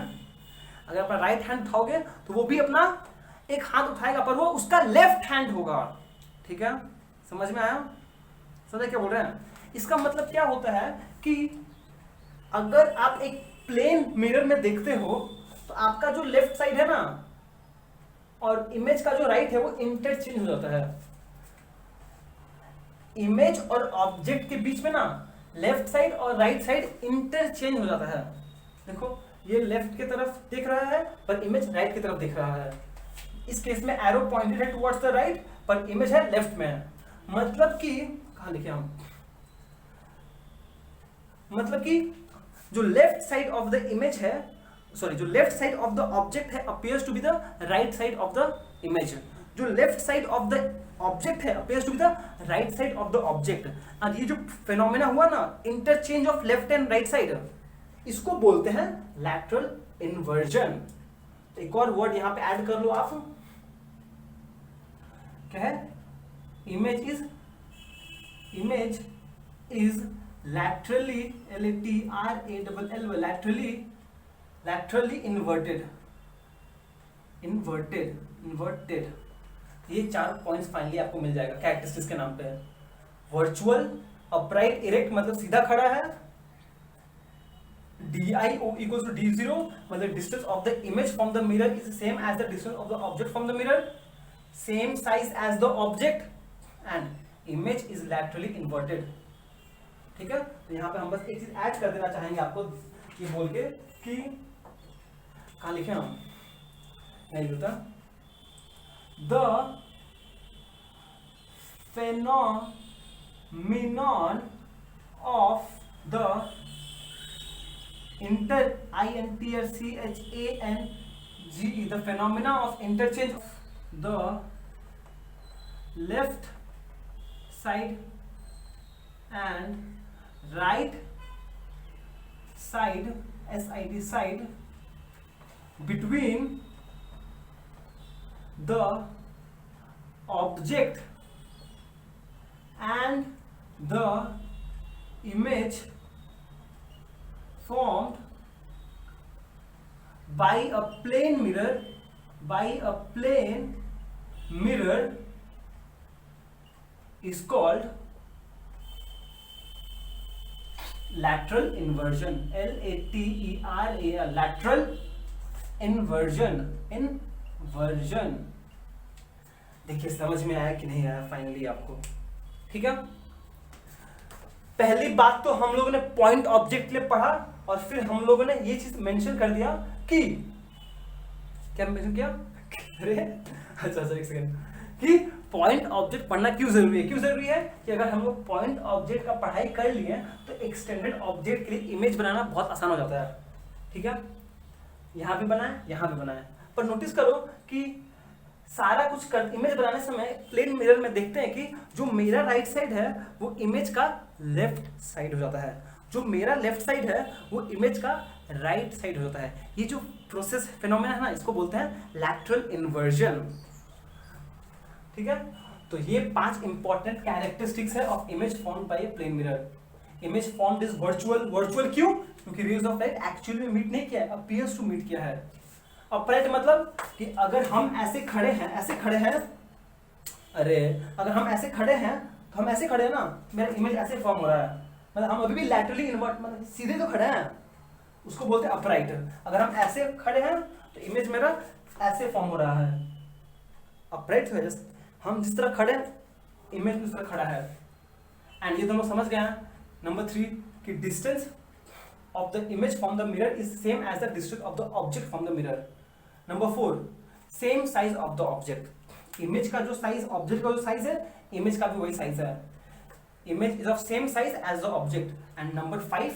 अगर अपना राइट हैंड उठाओगे तो वो भी अपना एक हाथ उठाएगा, पर वो उसका लेफ्ट हैंड होगा, ठीक है। समझ में आया? समझे क्या बोल रहे हैं? इसका मतलब क्या होता है कि अगर आप एक प्लेन मिरर में देखते हो तो आपका जो लेफ्ट साइड है ना और इमेज का जो राइट है वो इंटरचेंज हो जाता है। इमेज और ऑब्जेक्ट के बीच में ना लेफ्ट साइड और राइट साइड इंटरचेंज हो जाता है। देखो ये लेफ्ट की तरफ देख रहा है पर इमेज राइट की तरफ देख रहा है। इस केस में एरो पॉइंटेड है टुवर्ड्स द राइट पर इमेज है लेफ्ट में। मतलब कि कहां लिखे हम, मतलब कि जो left side of the image है, सॉरी, जो left side of the object है appears to be the right side of the image. जो left side of the object है appears to be the right side of the object. और ये जो phenomena हुआ ना, interchange of left and right side, इसको बोलते हैं लैटरल इन्वर्जन। एक और वर्ड यहां पे ऐड कर लो आप, क्या है? Image is laterally, laterally inverted। ये 4 पॉइंट्स फाइनली आपको मिल जाएगा कैरेक्टरिस्टिक्स के नाम पे। वर्चुअल, अपराइट, इरेक्ट मतलब सीधा खड़ा है। DIO equals to D0 मतलब distance of the image from the mirror is same as the distance of the object from the mirror, same size as the object and image is laterally inverted। ठीक है, तो यहाँ पे हम बस एक चीज ऐड कर देना चाहेंगे आपको ये बोल के कि कहाँ लिखे हम, नहीं होता, the phenomenon of the INTRCHANGE, the phenomena of interchange of the left side and right side, SID side, between the object and the image formed by a plane mirror is called lateral inversion, LATERAL, lateral inversion। देखिए समझ में आया कि नहीं आया finally आपको? ठीक है, पहली बात तो हम लोगों ने पॉइंट ऑब्जेक्ट के लिए पढ़ा और फिर हम लोगों ने ये चीज मेंशन कर दिया कि क्या मेंशन किया? अरे अच्छा एक सेकंड, कि पॉइंट ऑब्जेक्ट पढ़ना क्यों जरूरी है? क्यों जरूरी है कि अगर हम लोग पॉइंट ऑब्जेक्ट का पढ़ाई कर लिए तो एक्सटेंडेड ऑब्जेक्ट के लिए इमेज बनाना बहुत आसान हो जाता है। ठीक है, यहां भी बनाए, यहां भी बनाए, पर नोटिस करो कि सारा कुछ कर इमेज बनाने समय प्लेन मिरर में देखते हैं कि जो मेरा राइट साइड है वो इमेज का लेफ्ट साइड हो जाता है, जो मेरा लेफ्ट साइड है वो इमेज का राइट साइड हो जाता है। ये जो प्रोसेस फिनोमेना है ना, इसको बोलते हैं लैटरल इन्वर्जन। ठीक है, तो ये 5 इंपॉर्टेंट कैरेक्टरिस्टिक्स है of image formed by a plane mirror. Image formed is virtual क्यों? क्योंकि रेज ऑफ लाइट एक्चुअली में मीट नहीं किया है, अपीयर्स टू मीट किया है। अपराइट मतलब कि अगर हम ऐसे खड़े हैं, अरे अगर हम ऐसे खड़े हैं तो हम ऐसे खड़े हैं ना, मेरा इमेज ऐसे फॉर्म हो रहा है, मतलब हम अभी भी लैटरली इन्वर्ट, मतलब सीधे तो खड़े हैं, उसको बोलते हैं अपराइट। अगर हम ऐसे खड़े हैं तो इमेज मेरा ऐसे फॉर्म हो रहा है, अपराइट है। हम जिस तरह खड़े इमेज उस तरह खड़ा है। एंड ये दोनों समझ गए हैं। नंबर 3 कि distance of the image from the mirror is same as the distance of the object from the mirror। Number 4 same size of the object, image का जो साइज, ऑब्जेक्ट का जो साइज है, इमेज का भी वही साइज है, image is of same size as the object। and number 5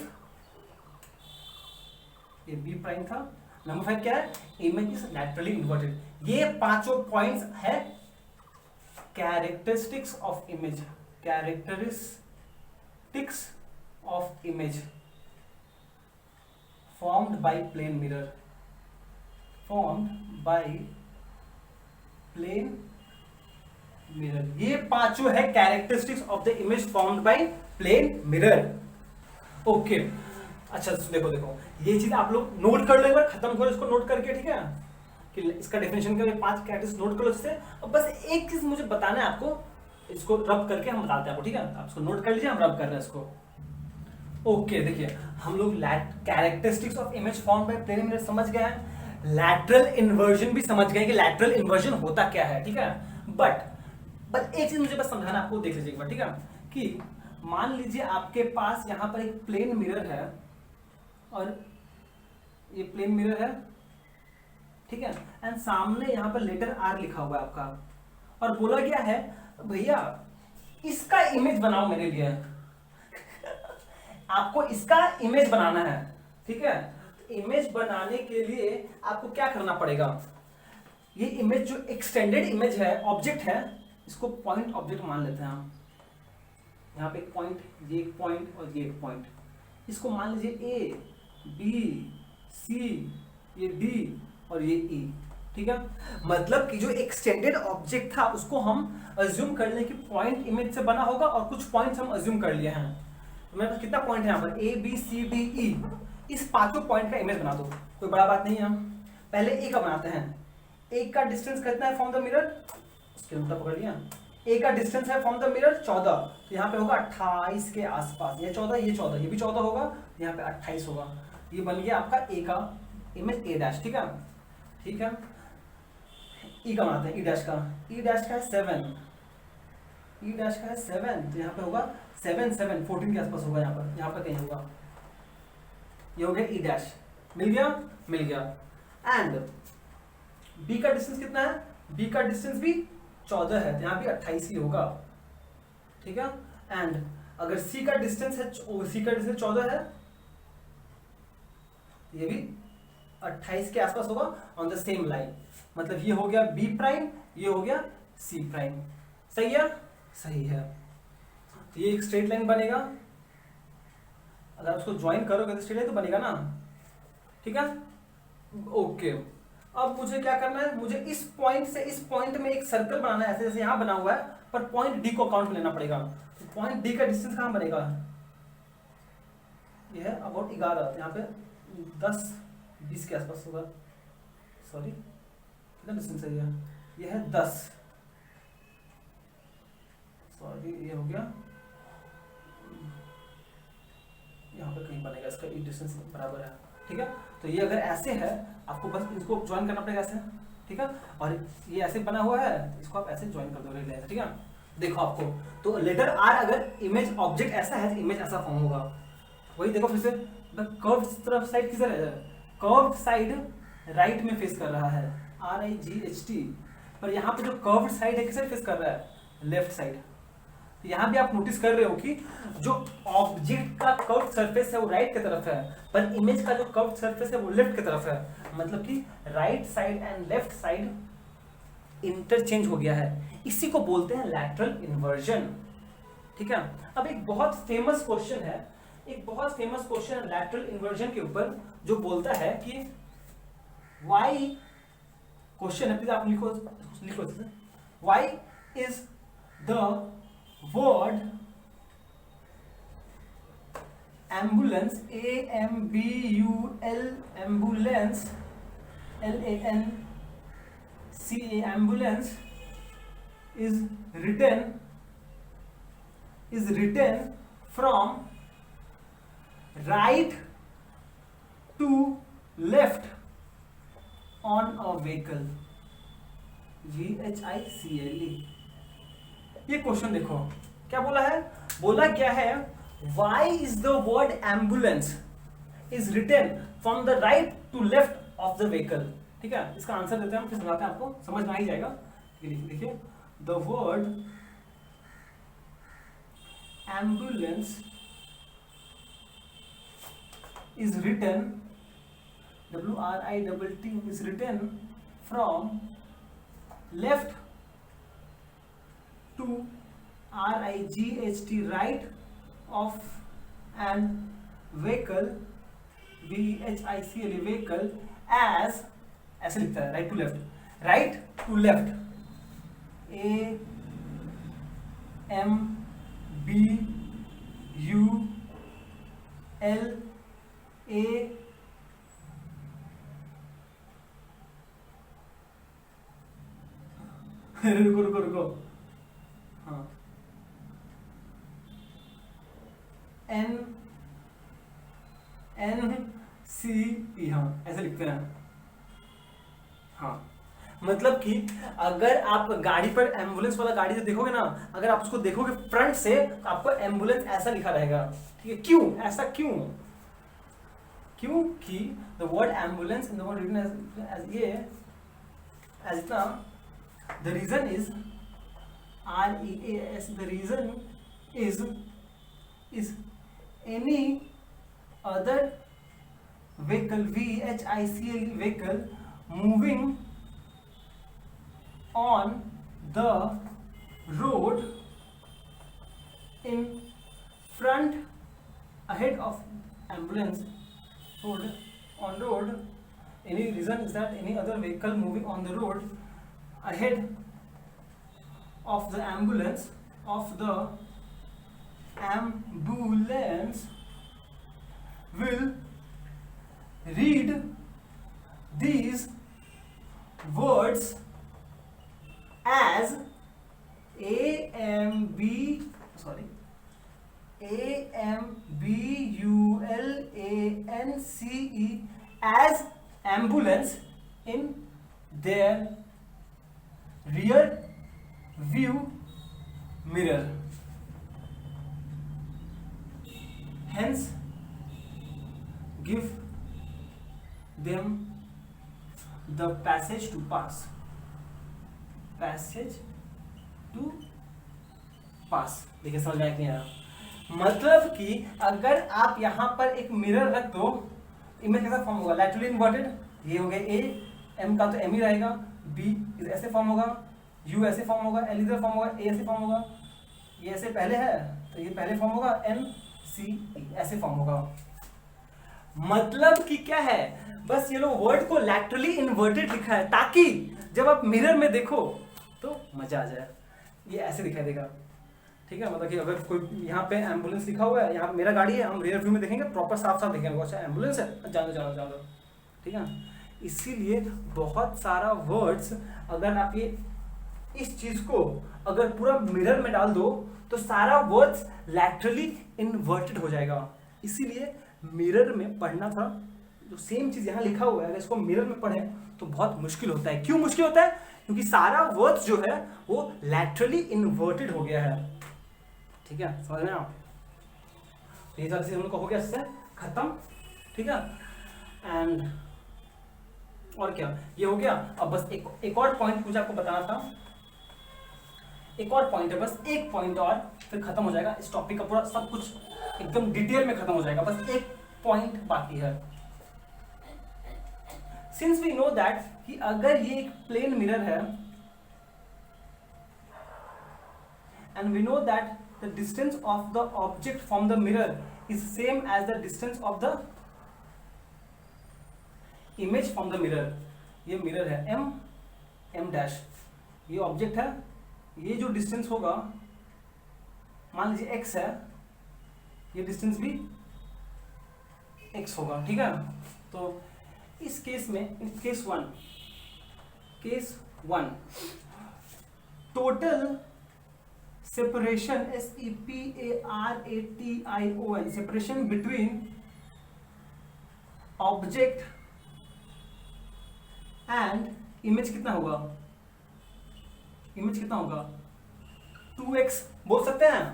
ये B प्राइम था। नंबर 5 क्या है? image is laterally inverted। ये पांचों पॉइंट्स है characteristics of image. characteristics of image formed by plane mirror, formed by plane mirror। ये पांचों है characteristics of the image formed by plane mirror. Okay, अच्छा देखो देखो ये चीज आप लोग नोट कर लो, एक बार खत्म करो इसको नोट करके, ठीक है, कि इसका डेफिनेशन का 5 कैरेक्टरिस्टिक्स नोट करो इससे। अब बस एक चीज मुझे बताना है आपको, इसको रब करके हम बताते हैं आपको, ठीक है, आप इसको नोट कर लीजिए, हम रब कर रहे हैं इसको। ओके देखिए, हम लोग characteristics of image formed by plane mirror समझ गए हैं, लैटरल इन्वर्जन भी समझ गए कि लैटरल इन्वर्जन होता क्या है, ठीक है। बट एक चीज मुझे बस समझाना आपको, देख लीजिए एक बार, ठीक है, कि मान लीजिए आपके पास यहां पर एक प्लेन मिरर है और ये प्लेन मिरर है, ठीक है, एंड सामने यहां पर लेटर आर लिखा हुआ है आपका, और बोला गया है भैया इसका इमेज बनाओ मेरे लिए आपको इसका इमेज बनाना है, ठीक है। इमेज बनाने के लिए आपको क्या करना पड़ेगा, ये इमेज जो एक्सटेंडेड इमेज है, ऑब्जेक्ट है, इसको पॉइंट ऑब्जेक्ट मान लेते हैं हम। यहाँ पे एक पॉइंट, ये एक पॉइंट और ये एक पॉइंट, इसको मान लीजिए ए बी सी, ये डी और ये ई, ठीक है। मतलब कि जो एक्सटेंडेड ऑब्जेक्ट था उसको हम अज्यूम कर लें कि पॉइंट इमेज से बना होगा, और कुछ पॉइंट्स हम अज्यूम कर लिए हैं। तो मेरे पास कितना पॉइंट है यहाँ पर, A B C D E, इस पांचों पॉइंट का इमेज बना दो, कोई बड़ा बात नहीं है। हम पहले ए का बनाते हैं, ए का डिस्टेंस कितना है फ्रॉम द मिरर, उसके उल्टा पकड़ लिया, ए का डिस्टेंस है फ्रॉम द मिरर 14, तो यहाँ पे होगा 28 के आसपास, ये 14 ये 14, ये भी 14 होगा, यहाँ पे 28 होगा, ये बन गया आपका ए का इमेज ए डैश, ठीक है, ठीक है। ई का बनाते हैं, ई डैश का, ई डैश का है 7, ई डैश का है 7, तो यहाँ पे होगा 7 7 14 के आसपास होगा, यहाँ पर कहीं होगा, ये हो गया ई डैश, मिल गया, मिल गया। एंड बी का डिस्टेंस कितना है, बी का डिस्टेंस भी 14 है, तो यहाँ भी 28 ही होगा, ठीक है। एंड अगर सी का डिस्टेंस है, सी का डिस्टेंस 14 है, ये भी 28 के आसपास होगा ऑन द सेम लाइन, मतलब ये हो गया बी प्राइम, ये हो गया सी प्राइम, सही है, सही है। तो ये एक स्ट्रेट लाइन बनेगा, अगर आप उसको ज्वाइन करोगे तो स्ट्रेट लाइन तो बनेगा ना, ठीक है। ओके, अब मुझे क्या करना है, मुझे इस पॉइंट से इस पॉइंट में एक सर्कल बनाना है, ऐसे जैसे यहां बना हुआ है, पर पॉइंट डी को अकाउंट में लेना पड़ेगा। तो पॉइंट डी का डिस्टेंस कहां बनेगा, यह है अबाउट 11, यहाँ पे 10 20 के आसपास होगा, सॉरी कितना डिस्टेंस है ये है 10, सॉरी ये हो गया, यहाँ पे कहीं बनेगा, इसका ये डिस्टेंस बराबर है, ठीक है। तो ये अगर ऐसे है, आपको बस इसको ज्वाइन करना पड़ेगा ऐसे, ठीक है, और ये ऐसे बना हुआ है, इसको आप ऐसे ज्वाइन कर दोगे, ठीक है। देखो आपको, तो लेटर आर अगर इमेज ऑब्जेक्ट ऐसा है, इमेज ऐसा फॉर्म होगा, वही देखो फिर से, कर्व्ड तरफ साइड किधर है, कर्व्ड साइड राइट में फेस कर रहा है, RIGHT, पर यहाँ पे जो कर्व्ड साइड है किसे फेस कर रहा है, लेफ्ट साइड। यहाँ भी आप नोटिस कर रहे हो कि जो ऑब्जेक्ट का कर्व्ड सरफेस है वो राइट की तरफ है, पर इमेज का जो कर्व्ड सरफेस है वो लेफ्ट की तरफ है, मतलब कि right side and left side interchange हो गया है, इसी को बोलते हैं लैटरल इन्वर्जन, ठीक है। अब एक बहुत फेमस क्वेश्चन है, एक बहुत फेमस क्वेश्चन है लैटरल इन्वर्जन के ऊपर, जो बोलता है कि व्हाई, क्वेश्चन है, प्लीज आप लिखो लिखो, why is the word ambulance, ambulance, LANCA, ambulance is written from right to left on a vehicle, VHICLE। ये क्वेश्चन देखो क्या बोला है, बोला क्या है, why is the word ambulance is written from the right to left of the vehicle, ठीक है। इसका आंसर देते हैं हम, फिर समझाते हैं, आपको समझ में आ ही जाएगा। देखिए, the word ambulance is written, WRITT is written from left to RIGHT, right of an vehicle, VHICL vehicle, as ऐसे लिखता है, right to left, right to left, AMBULA, रुको रुको रुको, हाँ, NCE, हाँ ऐसे लिखते हैं, हाँ। मतलब कि अगर आप गाड़ी पर एम्बुलेंस वाला गाड़ी जो देखोगे ना, अगर आप उसको देखोगे फ्रंट से तो आपको एम्बुलेंस ऐसा लिखा रहेगा, ठीक है। क्यों ऐसा, क्योंकि the word ambulance in the word written as इतना, the reason is REAS, the reason is any other vehicle, VHICL vehicle, moving on the road in front, ahead of ambulance, on road, any reason is that any other vehicle moving on the road ahead of the ambulance, will read these words as AMBULANCE, as ambulance in their rear view mirror. Hence, give them the passage to pass. देखिए समझ में नहीं आया, मतलब कि अगर आप यहाँ पर एक मिरर रख दो, इमेज कैसा फॉर्म होगा, लैटरली इन्वर्टेड, ये हो गया A, M का तो M ही रहेगा, B ऐसे फॉर्म होगा, U ऐसे फॉर्म होगा, L इधर फॉर्म होगा, A ऐसे फॉर्म होगा, ये ऐसे पहले है तो ये पहले फॉर्म होगा, N C E ऐसे फॉर्म होगा। मतलब कि क्या है, बस ये लोग वर्ड को लैटरली इन्वर्टेड लिखा है ताकि जब आप मिरर में देखो तो मजा आ जाए, ये ऐसे दिखाई देगा, ठीक है। मतलब कि अगर कोई यहाँ पे एम्बुलेंस लिखा हुआ है, यहाँ मेरा गाड़ी है, हम रियर व्यू में देखेंगे प्रॉपर साफ साफ देखेंगे, अच्छा एम्बुलेंस है, जानो, ठीक है। इसीलिए बहुत सारा वर्ड्स, अगर आप ये इस चीज को अगर पूरा मिरर में डाल दो तो सारा वर्ड्स लैटरली इन्वर्टेड हो जाएगा। इसीलिए मिरर में पढ़ना था, जो सेम चीज यहाँ लिखा हुआ है अगर इसको मिरर में पढ़े तो बहुत मुश्किल होता है। क्यों मुश्किल होता है? क्योंकि सारा वर्ड्स जो है वो लैटरली इन्वर्टेड हो गया है, ठीक है, समझ में आप। ये सारी चीज हम लोग का हो गया, इससे खत्म, ठीक है। एंड और क्या, ये हो गया। अब बस एक और पॉइंट मुझे आपको बताना था, एक और पॉइंट है, बस एक पॉइंट और फिर खत्म हो जाएगा इस टॉपिक का पूरा सब कुछ एकदम डिटेल में खत्म हो जाएगा, बस एक पॉइंट बाकी है। सिंस वी नो दैट कि अगर ये एक प्लेन मिरर है and we know that the distance of the object from the mirror is same as the distance of the image from the mirror. ये मिरर है m dash, ये object है, ये जो डिस्टेंस होगा मान लीजिए x है, ये डिस्टेंस भी x होगा, ठीक है। तो इस केस में, in case one total separation, SEPARATION, separation between object and image कितना होगा? इमेज कितना होगा? 2x। बोल सकते हैं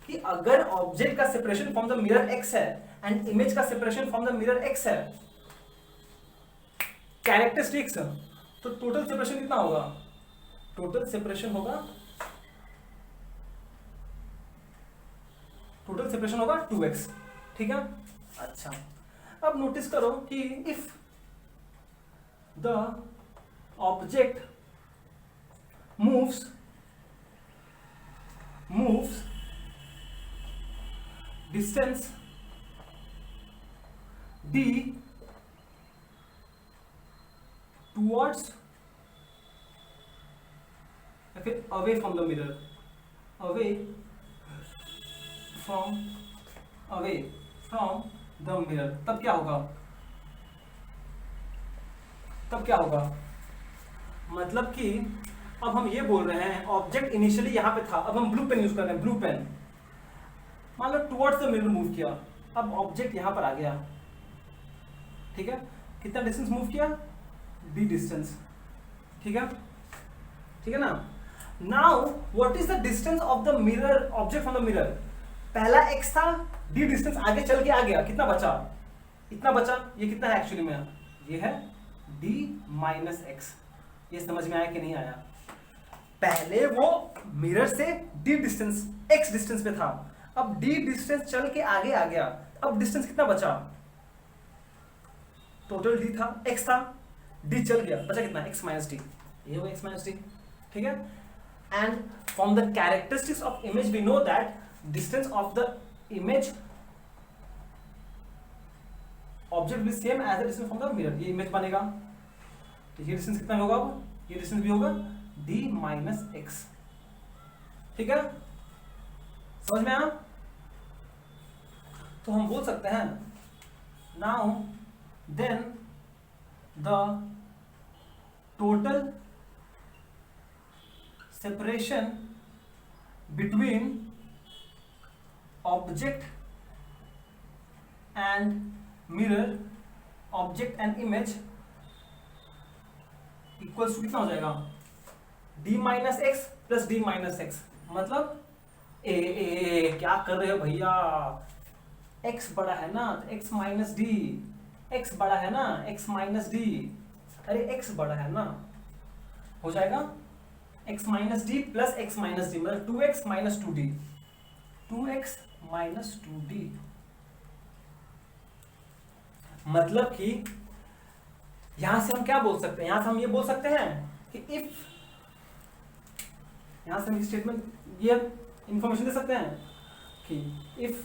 कि अगर ऑब्जेक्ट का separation from the mirror x है एंड इमेज का separation from the mirror x है, कैरेक्टरिस्टिक्स, तो टोटल सेपरेशन कितना होगा? टोटल सेपरेशन होगा 2x, ठीक है। अच्छा, अब नोटिस करो कि if the object moves moves distance d towards या फिर away from the mirror, away from the mirror, तब क्या होगा, मतलब कि अब हम ये बोल रहे हैं ऑब्जेक्ट इनिशियली यहां पे था, अब हम ब्लू पेन यूज कर रहे हैं, ब्लू पेन मान लो टुवर्ड्स द मिरर मूव किया, अब ऑब्जेक्ट यहां पर आ गया, ठीक है, कितना डिस्टेंस मूव किया, d डिस्टेंस, ठीक है ना। Now what is the distance of the mirror object from the mirror, पहला x था, d डिस्टेंस आगे चल के आ गया, कितना बचा, इतना बचा, ये कितना है एक्चुअली में, ये है d माइनस x, ये समझ में आया कि नहीं आया, पहले वो मिरर से d डिस्टेंस x डिस्टेंस पे था, अब d डिस्टेंस चल के आगे आ गया, अब डिस्टेंस कितना बचा, टोटल d था, x था, d चल गया, बचा कितना, x माइनस d, ये वो x माइनस d, ठीक है। And from the characteristics of image we know that distance of the image object will same as the distance from the mirror, ये इमेज बनेगा, तो ये डिस्टेंस कितना होगा, अब ये डिस्टेंस भी होगा d माइनस x, ठीक है, समझ में आया। तो हम बोल सकते हैं now then the total separation between object and mirror, object and image equals to कितना हो जाएगा, d minus x plus d minus x, मतलब ए क्या कर रहे हो भैया, x बड़ा है ना तो x माइनस डी, x बड़ा है ना x माइनस डी, अरे x बड़ा है ना, हो जाएगा x minus D plus x minus D, मतलब 2x minus 2d, 2x minus 2d, मतलब कि यहां से हम क्या बोल सकते हैं, यहां से हम ये बोल सकते हैं कि इफ, यहां से हम स्टेटमेंट, ये इंफॉर्मेशन दे सकते हैं कि if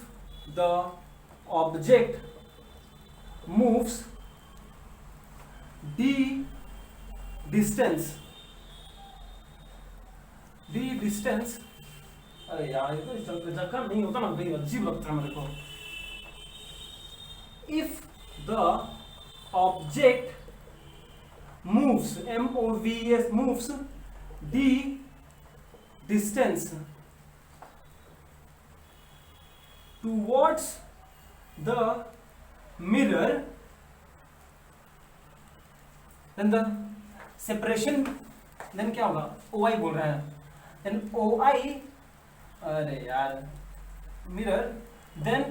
the object moves d distance, अरे यार ये तो जगह नहीं होता ना भाई, अजीब लगता है मेरे को, if the object moves MOVS moves d distance towards the mirror, then the separation, then क्या होगा, OI बोल रहे हैं, then OI, अरे यार mirror, then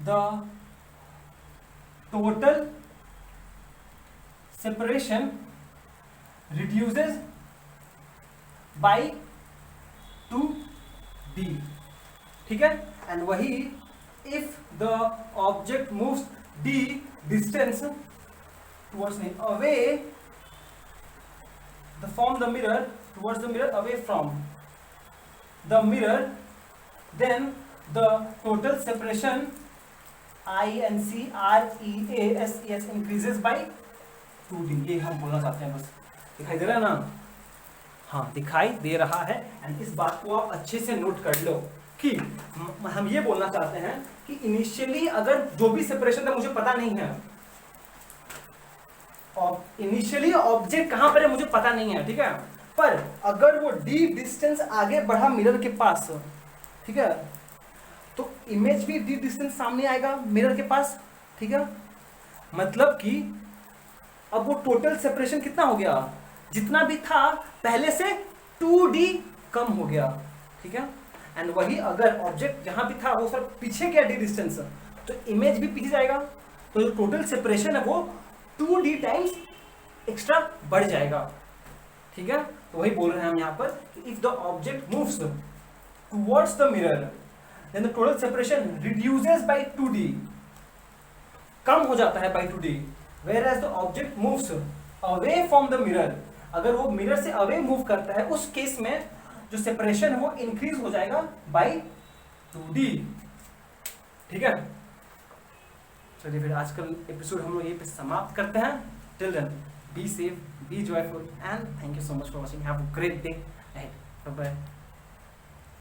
the total separation reduces by 2d, ठीक है, एंड वही if the object moves d distance towards नहीं, away the from the mirror, towards the mirror, away from the mirror, then the total separation INCREASES increases by 2d, ये हम बोलना चाहते हैं, बस दिखाई दे रहा है ना, हाँ दिखाई दे रहा है, एंड इस बात को आप अच्छे से नोट कर लो कि हम ये बोलना चाहते हैं कि इनिशियली अगर जो भी सेपरेशन था मुझे पता नहीं है, और इनिशियली ऑब्जेक्ट कहां पर है मुझे पता नहीं है, ठीक है, पर अगर वो d डिस्टेंस आगे बढ़ा मिरर के पास, ठीक है, तो इमेज भी d डिस्टेंस सामने आएगा मिरर के पास, ठीक है, मतलब कि अब वो टोटल सेपरेशन कितना हो गया, जितना भी था पहले से 2d कम हो गया, ठीक है, एंड वही अगर ऑब्जेक्ट जहां भी था वो सर पीछे गया d डिस्टेंस, तो इमेज भी पीछे जाएगा, तो जो टोटल सेपरेशन है वो 2d टाइम्स एक्स्ट्रा बढ़ जाएगा, ठीक है, तो वही बोल रहे हैं हम यहाँ पर कि if the object moves towards the mirror then the total separation reduces by 2d, कम हो जाता है by 2d, whereas the object moves away from the mirror, अगर वो मिरर से अवे मूव करता है उस केस में जो सेपरेशन है वो इंक्रीज हो जाएगा बाई 2D। ठीक है, चलिए फिर आज का एपिसोड हम लोग यहीं पे समाप्त करते हैं। Till then be safe, be joyful and thank you so much for watching. Have a great day ahead. Bye bye.